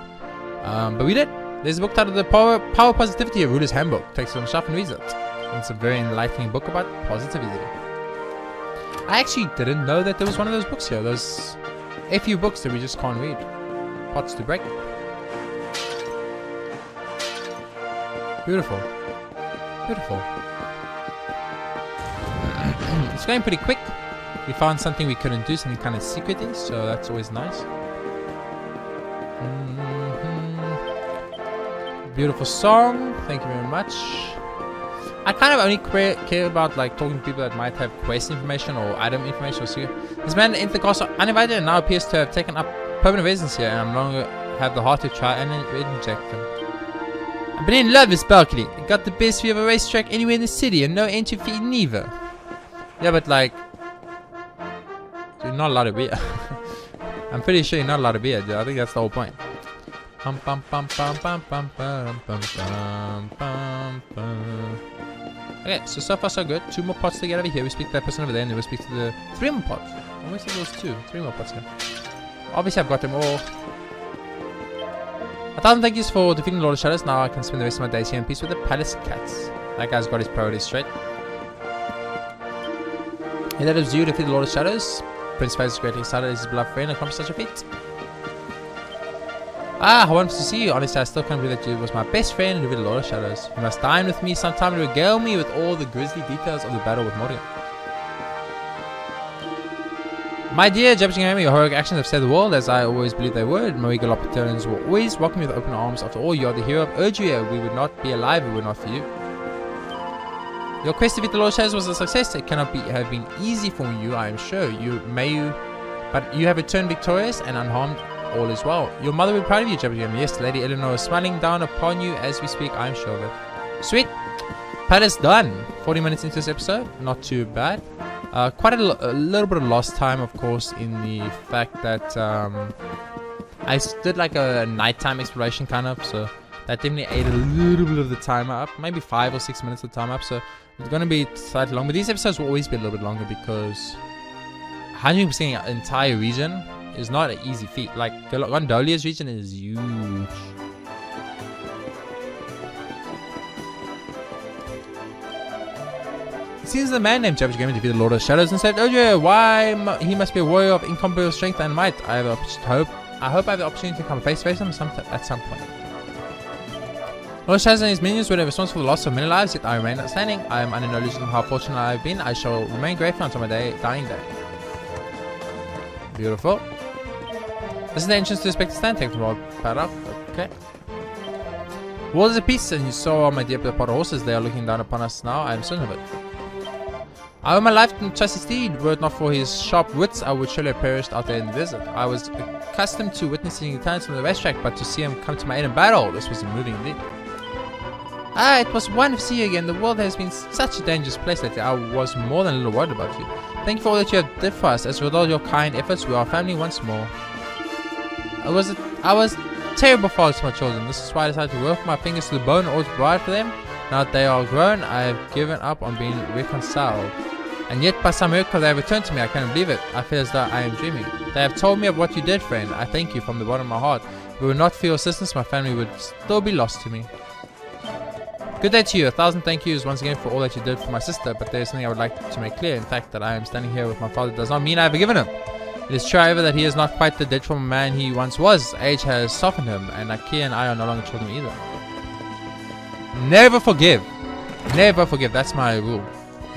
But we did. There's a book titled The Power Positivity, a Ruler's Handbook. Takes it on the shelf and reads it. It's a very enlightening book about positivity. I actually didn't know that there was one of those books here. Those a few books that we just can't read. Pots to break it. Beautiful. Beautiful. It's going pretty quick. We found something we couldn't do, something kind of secrety, so that's always nice. Beautiful song. Thank you very much. I kind of only care about like talking to people that might have quest information or item information or secret. This man entered the castle uninvited and now appears to have taken up permanent residence here, and I no longer have the heart to try and reject him. I've been in love with Sparkly. I got the best view of a racetrack anywhere in the city and no entry fee neither. Yeah, but like, you're not allowed to be here. I'm pretty sure you're not allowed to be here, dude. I think that's the whole point. Bum, bum, bum, bum, bum, bum, bum, bum, bum, bum, bum. Okay, so far so good. 2 more pots to get over here. We speak to that person over there, and then we speak to the 3 more pots. I almost said there was 2. 3 more pots here. Obviously, I've got them all. 1,000 thank yous for defeating the Lord of Shadows. Now I can spend the rest of my days here in peace with the Palace Cats. That guy's got his priorities straight. He let us do defeat the Lord of Shadows. Prince Phase is greatly excited as his beloved friend accomplished such a feat. Ah, I wanted to see you. Honestly, I still can't believe that you was my best friend and defeated the Lord of Shadows. You must dine with me sometime to regale me with all the grisly details of the battle with Morrigan. My dear JayRPGaming, your heroic actions have saved the world, as I always believed they would. My Gallopolis will always welcome you with open arms. After all, you are the hero of Urgia. We would not be alive if it were not for you. Your quest to defeat the Lord of Shadows was a success. It cannot have been easy for you, I am sure. But you have returned victorious and unharmed. All is well. Your mother will be proud of you, JayRPGaming. Yes, Lady Eleanor is smiling down upon you as we speak, I am sure of it. Sweet. Palace done. 40 minutes into this episode. Not too bad. Quite a little bit of lost time, of course, in the fact that I did like a nighttime exploration kind of, so that definitely ate a little bit of the timer up. Maybe 5 or 6 minutes of time up, so it's going to be slightly long. But these episodes will always be a little bit longer because 100% an entire region is not an easy feat. Like Gondolia's region is huge. It seems the man named JayRPGaming defeated the Lord of Shadows and saved Urgia. Why he must be a warrior of incomparable strength and might. I hope I have the opportunity to come face to face with him at some point. Lord of Shadows and his minions were responsible for the loss of many lives, yet I remain standing. I am under no illusion of how fortunate I have been. I shall remain grateful until my dying day. Beautiful. This is the entrance to the Spectre Stand. Take from Lord Paddock. Okay. World is at peace, and you saw my dear pot horses. They are looking down upon us now. I am certain of it. I owe my life to trusty steed. Were it not for his sharp wits, I would surely have perished out there in the desert. I was accustomed to witnessing the talents from the racetrack, but to see him come to my aid in battle, this was moving indeed. Ah, it was wonderful to see you again. The world has been such a dangerous place lately. I was more than a little worried about you. Thank you for all that you have did for us. As a result of your kind efforts, we are family once more. I was terrible father to my children. This is why I decided to work my fingers to the bone in order to provide for them. Now that they are grown, I have given up on being reconciled. And yet, by some miracle, they have returned to me. I can't believe it. I feel as though I am dreaming. They have told me of what you did, friend. I thank you from the bottom of my heart. If it were not for your assistance, my family would still be lost to me. Good day to you. 1,000 thank yous once again for all that you did for my sister. But there is something I would like to make clear. In fact, that I am standing here with my father does not mean I have forgiven him. It is true, however, that he is not quite the dead from man he once was. Age has softened him, and Nakia and I are no longer children either. Never forgive. Never forgive. That's my rule.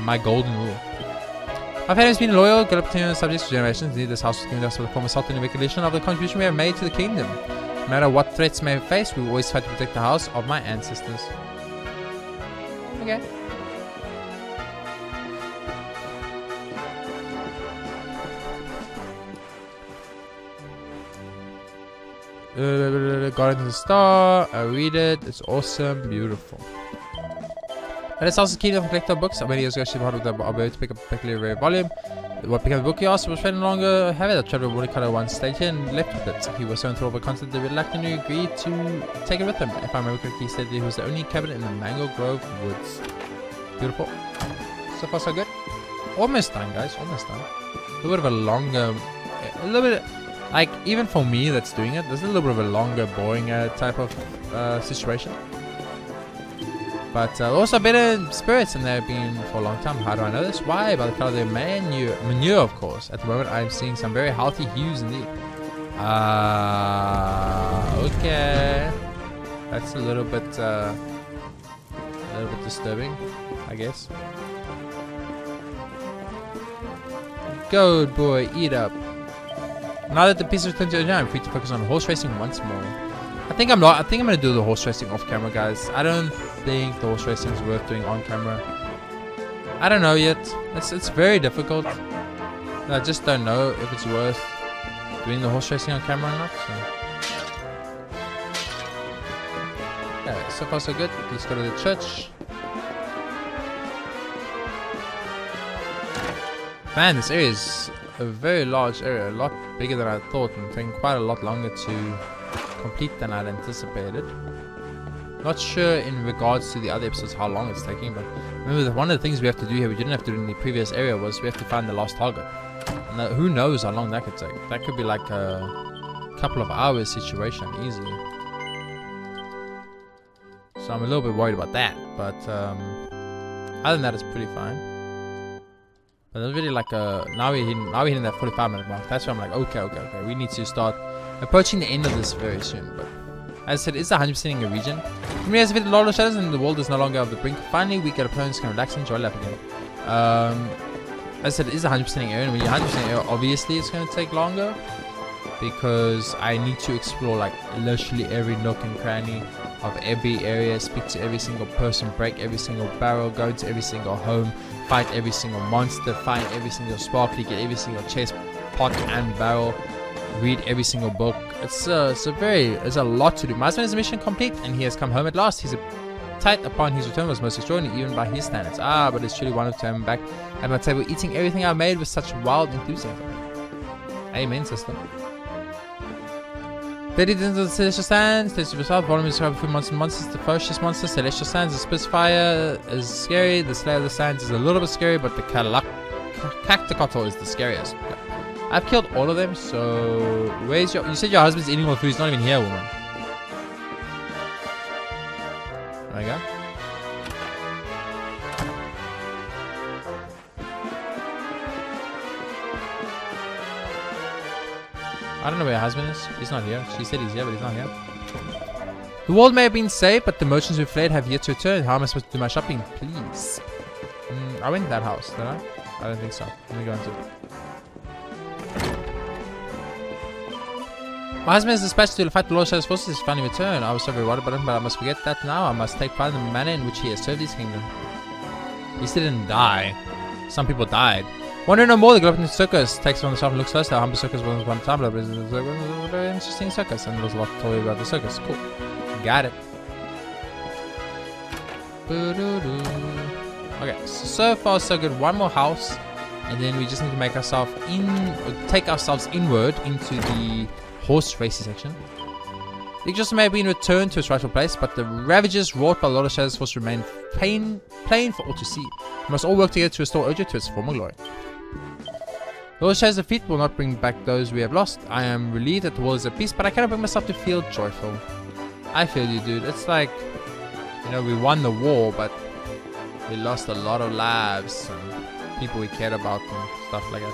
My golden rule. My family has been loyal, Gallopolis subjects for generations. Indeed, this house was given us for the former sultan in recognition of the contribution we have made to the kingdom. No matter what threats may face, we will always fight to protect the house of my ancestors. Okay. Got into the star. I read it. It's awesome. Beautiful. That is also key to collect our books. Many years ago, she bought the ability to pick up a particularly rare volume. What became the book he asked was no longer have it. I tried to watercolor one stage here and left with it. He was so enthralled by the concept that he reluctantly agreed to take it with him. If I remember correctly, he said that he was the only cabinet in the Mango Grove woods. Beautiful. So far, so good. Almost done, guys. Almost done. A little bit of a longer, a little bit. Like, even for me that's doing it, there's a little bit of a longer, boring type of situation. But also better spirits than they've been for a long time. How do I know this? Why? By the color of their manure, of course. At the moment, I'm seeing some very healthy hues indeed. Okay. That's a little bit disturbing, I guess. Good boy, eat up. Now that the piece is returned to the I'm free to focus on horse racing once more. I think I'm gonna do the horse racing off camera, guys. I don't think the horse racing is worth doing on camera. I don't know yet. It's very difficult. I just don't know if it's worth doing the horse racing on camera or not. So. Yeah, so far so good. Let's go to the church. Man, this area is a very large area, a lot bigger than I thought, and taking quite a lot longer to complete than I'd anticipated. Not sure in regards to the other episodes how long it's taking, but remember that one of the things we have to do here, we didn't have to do in the previous area, was we have to find the lost target. Now, who knows how long that could take? That could be like a couple of hours situation, easily. So I'm a little bit worried about that, but other than that, it's pretty fine. But it's really like now we're hitting that 45-minute mark. That's why I'm like, okay. We need to start approaching the end of this very soon. But as I said, it's 100%ing a region. We have defeated a lot of shadows and the world is no longer of the brink. Finally, we get opponents can relax and enjoy life again. As I said, it is 100%ing area, and when you're 100%ing area, obviously it's going to take longer because I need to explore like literally every nook and cranny of every area, speak to every single person, break every single barrel, go into every single home, fight every single monster, find every single sparkly, get every single chest, pot and barrel, read every single book. It's a lot to do. My husband has a mission complete and he has come home at last. His appetite upon his return was most extraordinary, even by his standards. But it's truly wonderful to have him back at my table, eating everything I made with such wild enthusiasm. Amen, sister. 30 into the Celestial Sands, Tasty Result, volume is described for monsters, the ferocious monster, Celestial Sands, the Spitfire is scary, the Slayer of the Sands is a little bit scary, but the Cacticotl is the scariest. Okay. I've killed all of them, so where's your... You said your husband's eating all the food, he's not even here, woman. There we go. I don't know where her husband is. He's not here. She said he's here, but he's not here. The world may have been saved, but the merchants who fled have yet to return. How am I supposed to do my shopping? Please. I went to that house, did I? I don't think so. Let me go into it. My husband is dispatched to fight the Lord Shadow's forces. He's finally returned. I was so very worried about him, but I must forget that now. I must take pride in the manner in which he has served his kingdom. He still didn't die. Some people died. Want to know more? The Gallopolis circus takes from the shop and looks close. How humble circus was upon a time, but it was a very interesting circus, and there was a lot to tell you about the circus. Cool. Got it. Okay, so far so good. One more house, and then we just need to make ourselves take ourselves inward into the horse racing section. It just may have been returned to its rightful place, but the ravages wrought by the Lord of Shadows force remain plain for all to see. We must all work together to restore Ojo to its former glory. The Lord of Shadows' defeat will not bring back those we have lost. I am relieved that the world is at peace, but I cannot bring myself to feel joyful. I feel you, dude. It's like, you know, we won the war, but we lost a lot of lives and people we cared about and stuff like that.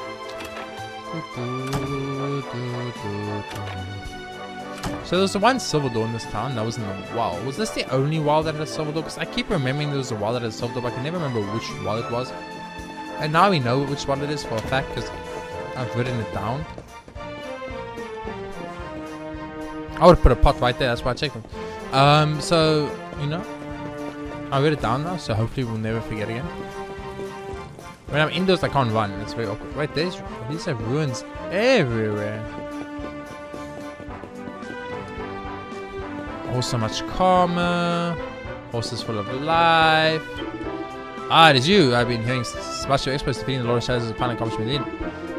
So there was the one silver door in this town that was in the wall. Was this the only wall that had a silver door? Because I keep remembering there was a wall that had a silver door, but I can never remember which wall it was. And now we know which one it is for a fact because I've written it down. I would put a pot right there, that's why I checked them. So, you know, I wrote it down now, so hopefully we'll never forget again. When I'm indoors, I can't run. It's very awkward. Right, these have ruins everywhere. Also much calmer. Horses full of life. Ah, it is you. I've been hearing much of your exploits defeating the Lord of Shadows as a plan accomplishment within.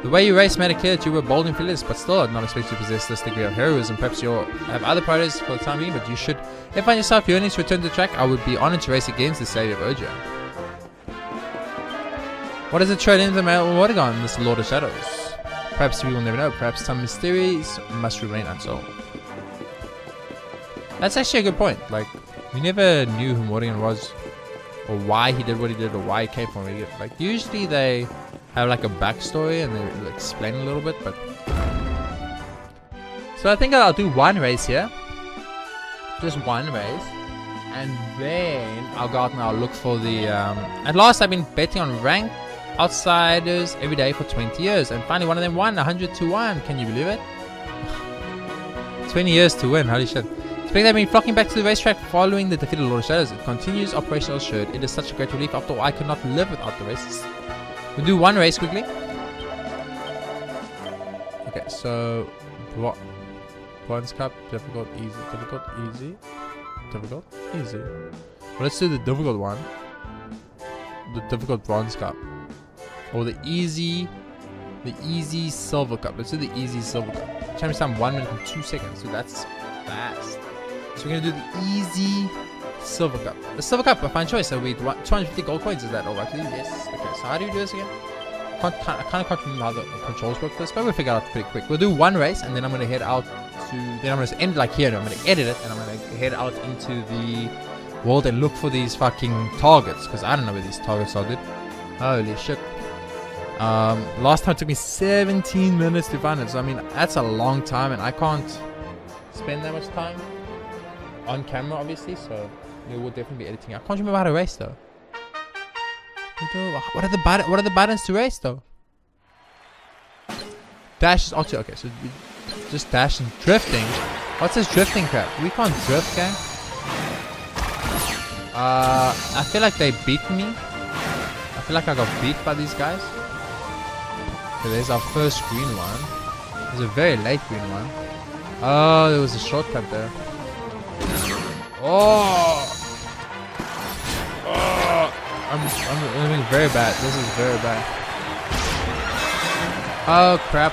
The way you raced made it clear that you were bold and fearless, but still I did not expect you to possess this degree of heroism. Perhaps you have other priorities for the time being, but you should. If you find yourself yearning to return to the track, I would be honored to race against the Savior of Ojo. What is the trade in the male Watergon, this Lord of Shadows? Perhaps we will never know. Perhaps some mysteries must remain unsolved. That's actually a good point. Like, we never knew who Morrigan was, or why he did what he did, or why he came from where he did. Like, usually they have like a backstory and they explain a little bit, but... So I think I'll do one race here. Just one race. And then I'll go out and I'll look for the... At last I've been betting on ranked outsiders every day for 20 years. And finally one of them won 100 to 1. Can you believe it? 20 years to win. Holy shit. Expect they've been flocking back to the racetrack following the defeat of Lord of Shadows. It continues operational assured. It is such a great relief. After all, I could not live without the races. We'll do one race quickly. Okay, so Bronze Cup, difficult, easy, difficult, easy, difficult, easy. Well, let's do the difficult one. The difficult Bronze Cup. Or the easy Silver Cup. Let's do the easy Silver Cup. Champions time 1 minute and 2 seconds. So that's fast. So we're gonna do the easy Silver cup. The silver cup, a fine choice. So we 250 gold coins. Is that all right? Yes. Okay, so how do you do this again? I kind of can't remember how the controls work for this, but we'll figure it out pretty quick. We'll do one race, and then I'm going to head out to... Then I'm going to end like here. I'm going to edit it, and I'm going to head out into the world and look for these fucking targets, because I don't know where these targets are, dude. Holy shit. Last time it took me 17 minutes to find it, so I mean, that's a long time, and I can't spend that much time on camera, obviously, so we will definitely be editing. I can't remember how to race, though. What are the buttons to race, though? Dash is auto. Okay, so we just dash and drifting. What's this drifting crap? We can't drift, gang. I feel like they beat me. I feel like I got beat by these guys. Okay, there's our first green one. There's a very late green one. Oh, there was a shortcut there. Oh! I'm doing very bad. This is very bad. Oh, crap.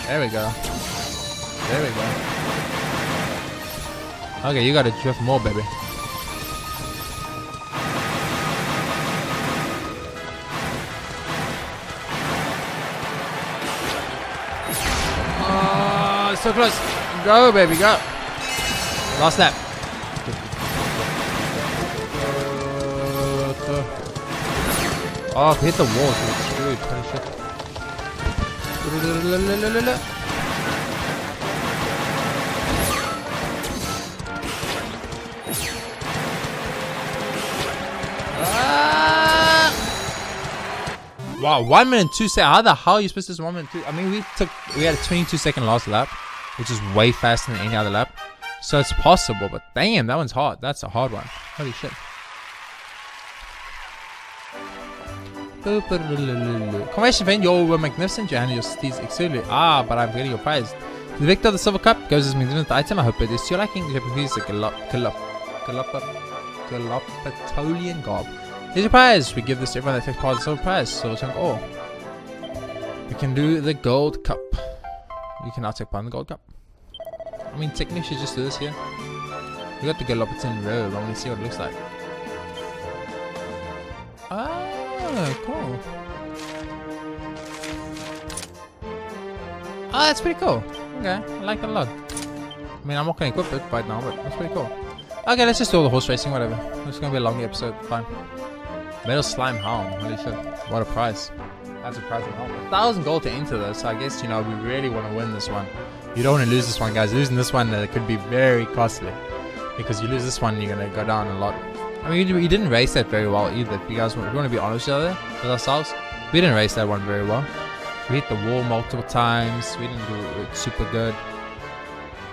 There we go. There we go. Okay, you gotta drift more, baby. Oh, so close. Go, baby, go. Last lap. Oh, hit the wall. It's screwed. Holy shit. Wow, 1 minute 2 seconds. How the hell are you supposed to do 1 minute 2? I mean, we had a 22-second last lap, which is way faster than any other lap. So it's possible, but damn, that one's hard. That's a hard one. Holy shit. Conversation event, you're magnificent, you handle your steeds exceedingly. Ah, but I'm getting your prize. The victor of the silver cup goes as magnificent item. I hope it is to your liking. Please, a Gallopolian garb. Here's your prize. We give this to everyone that takes part in the silver prize. Silver chunk ore. We can do the gold cup. You can now take part in the gold cup. I mean, technically, you should just do this here. We got the Gallopolis robe. I want to see what it looks like. Oh, cool. Oh, that's pretty cool. Okay, I like that a lot. I mean, I'm not going to equip it right now, but that's pretty cool. Okay, let's just do all the horse racing, whatever. It's going to be a long episode. Fine. Metal slime helm. Holy shit. What a prize. That's a prize of helm. 1,000 gold to enter this. So I guess, you know, we really want to win this one. You don't want to lose this one, guys. Losing this one could be very costly. Because you lose this one, you're going to go down a lot. I mean, we didn't race that very well either. If you guys want to be honest with ourselves, we didn't race that one very well. We hit the wall multiple times. We didn't do it super good.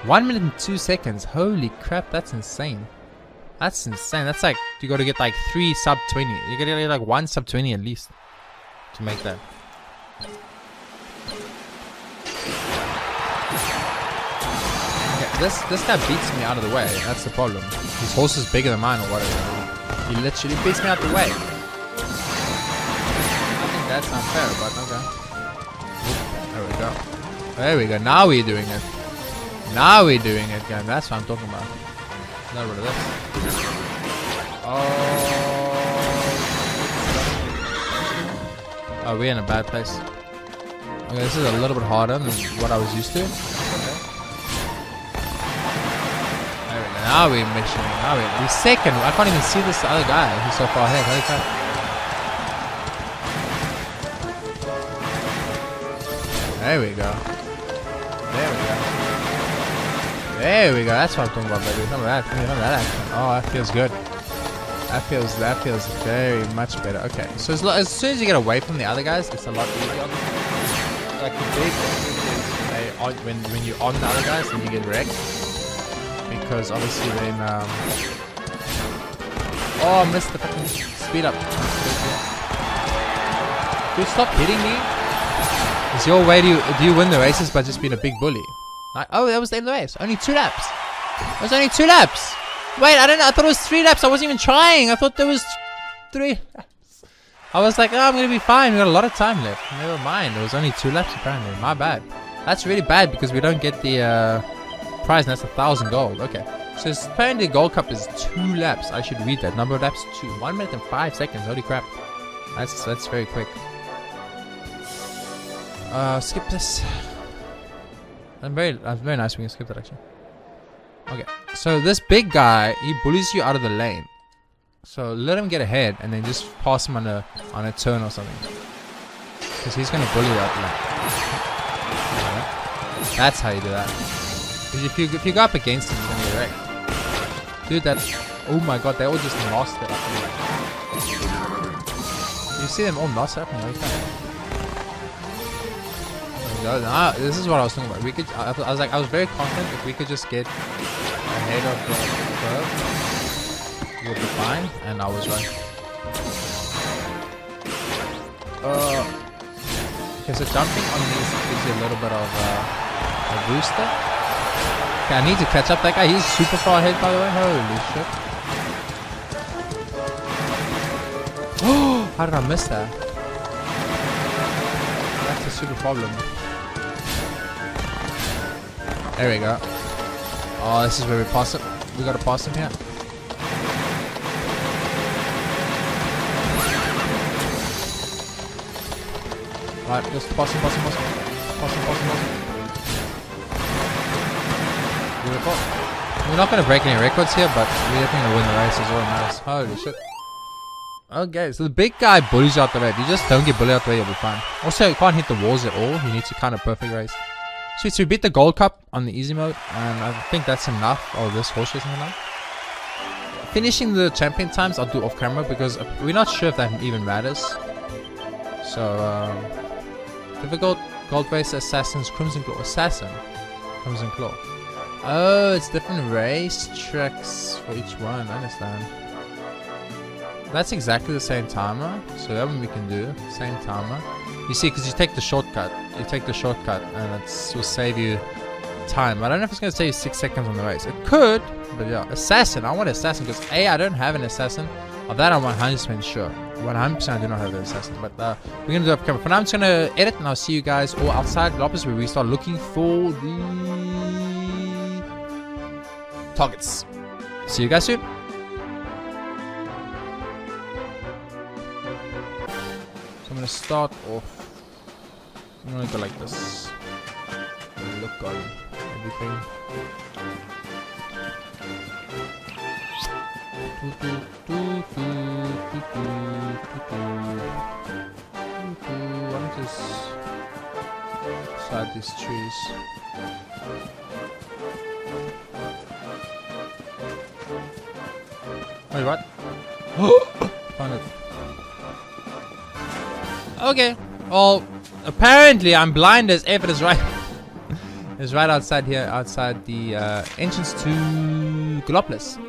1 minute and 2 seconds. Holy crap, that's insane. That's insane. That's like, you got to get like 3 sub 20. You got to get like 1 sub 20 at least to make that. This guy beats me out of the way. That's the problem. His horse is bigger than mine or whatever. He literally beats me out the way. I think that's unfair, but okay. There we go. There we go. Now we're doing it. Now we're doing it, guys. That's what I'm talking about. Get rid of this. Oh, we're in a bad place. Okay, this is a little bit harder than what I was used to. Now we're mission. Now we're second. I can't even see this other guy who's so far ahead. Holy crap. There we go. There we go. There we go. That's what I'm talking about, baby. Some of that. Some of that action. Oh, that feels good. That feels very much better. Okay, so as soon as you get away from the other guys, it's a lot easier. Like the big thing is when you're on the other guys, then you get wrecked. Because obviously then oh, I missed the fucking speed up. Dude, stop hitting me. Is your way do you win the races by just being a big bully? Like, oh, that was the end of the race. Only 2 laps. It was only 2 laps. Wait, I don't know. I thought it was 3 laps. I wasn't even trying. I thought there was 3 laps. I was like, oh, I'm gonna be fine. We got a lot of time left. Never mind. It was only 2 laps apparently. My bad. That's really bad because we don't get the prize, and that's 1,000 gold. Okay. So apparently the gold cup is 2 laps. I should read that. Number of laps 2. 1 minute and 5 seconds. Holy crap. That's very quick. Skip this. That's very nice. We can skip that actually. Okay. So this big guy, he bullies you out of the lane. So let him get ahead and then just pass him on a turn or something. Because he's gonna bully you out the lane. That's how you do that. Because if you go up against him, you're gonna get wrecked. Dude, oh my god, they all just lost it up there. You see them all lost it up in this is what I was talking about. We could. I was very confident if we could just get ahead of the curve, we'll be fine, and I was right. Okay, so jumping on these gives you a little bit of a booster. Okay, I need to catch up that guy. He's super far ahead, by the way. Holy shit. Oh, how did I miss that? That's a super problem. There we go. Oh, this is where we pass it. We gotta pass him here. Right, just pass him. Beautiful. We're not going to break any records here, but we're definitely going to win the race as well. Nice. Holy shit. Okay, so the big guy bullies you out the way. If you just don't get bullied out the way, you'll be fine. Also, you can't hit the walls at all. You need to kind of perfect race. Sweet, so we beat the gold cup on the easy mode, and I think that's enough. Oh, this horse racing enough. Finishing the champion times, I'll do off camera because we're not sure if that even matters. So, difficult gold race assassins Crimson Claw. Crimson Claw. Oh, it's different race tracks for each one. I understand. That's exactly the same timer. So that one we can do. Same timer. You see, because you take the shortcut. You take the shortcut and it will save you time. I don't know if it's going to save you 6 seconds on the race. It could, but yeah. Assassin. I want assassin because A, I don't have an assassin. Of that I'm 100% sure. 100% I do not have the assassin. But we're going to do it off camera. For now I'm just going to edit and I'll see you guys all outside Gallopolis where we start looking for the targets. See you guys soon. So I'm going to start off. I'm going to go like this. Look on everything. I'll just side these trees. Wait, what? Found it. Okay. Well, apparently I'm blind as F. It is right. It's right outside here, outside the entrance to Gallopolis.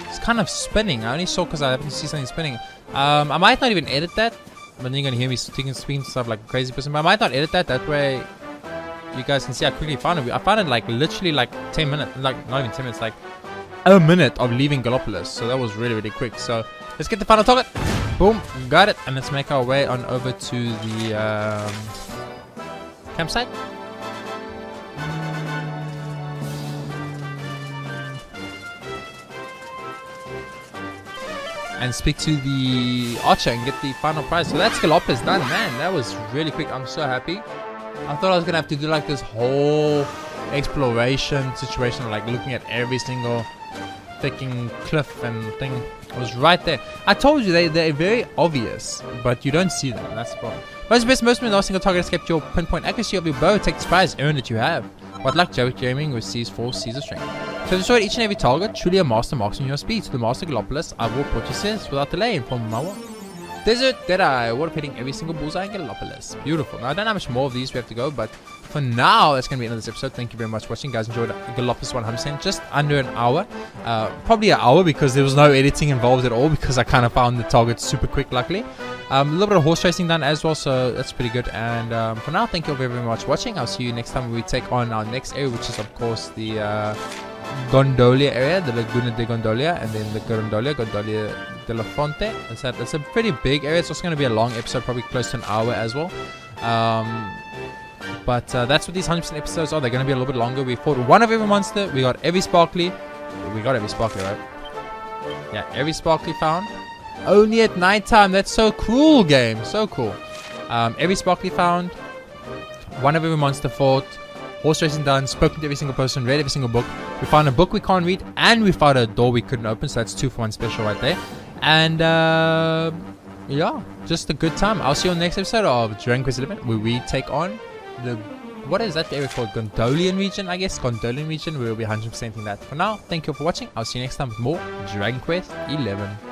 It's kind of spinning. I only saw because I happened to see something spinning. I might not even edit that, but then you're gonna hear me speaking stuff like a crazy person. But I might not edit that. That way, you guys can see how quickly I found it. I found it like literally like 10 minutes, like not even 10 minutes, like a minute of leaving Gallopolis. So that was really quick. So let's get the final target. Boom, got it, and let's make our way on over to the campsite. And speak to the archer and get the final prize. So that's Gallopolis done, man. That was really quick. I'm so happy. I thought I was gonna have to do like this whole exploration situation, like looking at every single freaking cliff and thing. It was right there. I told you they're very obvious, but you don't see them. That's the problem. Most men last single target escaped your pinpoint accuracy of your bow. Take this prize, earn that you have. What luck, JayRPGaming receives 4 Caesar strength. To destroy each and every target, truly a master marks on your speed. To the master Gallopolis, I will purchase this without delay from Mawa. Desert Deadeye, water hitting every single bullseye in Gallopolis. Beautiful. Now I don't know how much more of these we have to go, but for now that's going to be another episode. Thank you very much for watching, guys. Enjoyed Gallopolis 100%. Just under an hour. Probably an hour because there was no editing involved at all because I kind of found the target super quick, luckily. A little bit of horse racing done as well, so that's pretty good. And for now, thank you very much for watching. I'll see you next time when we take on our next area, which is of course the Gondolia area, the Laguna de Gondolia, and then the Gondolia de la Fonte. It's a pretty big area. It's also going to be a long episode, probably close to an hour as well. But that's what these 100% episodes are. They're going to be a little bit longer. We fought one of every monster. We got every sparkly. We got every sparkly, right? Yeah, every sparkly found. Only at nighttime. That's so cool, game. So cool. Every sparkly found. One of every monster fought. Horse racing done. Spoken to every single person. Read every single book. We found a book we can't read. And we found a door we couldn't open. So that's 2 for 1 special right there. And yeah, just a good time. I'll see you on the next episode of Dragon Quest 11, where we take on the, what is that area called? Gondolian region, I guess. Gondolian region. We'll be 100%ing that. For now, thank you for watching. I'll see you next time with more Dragon Quest 11.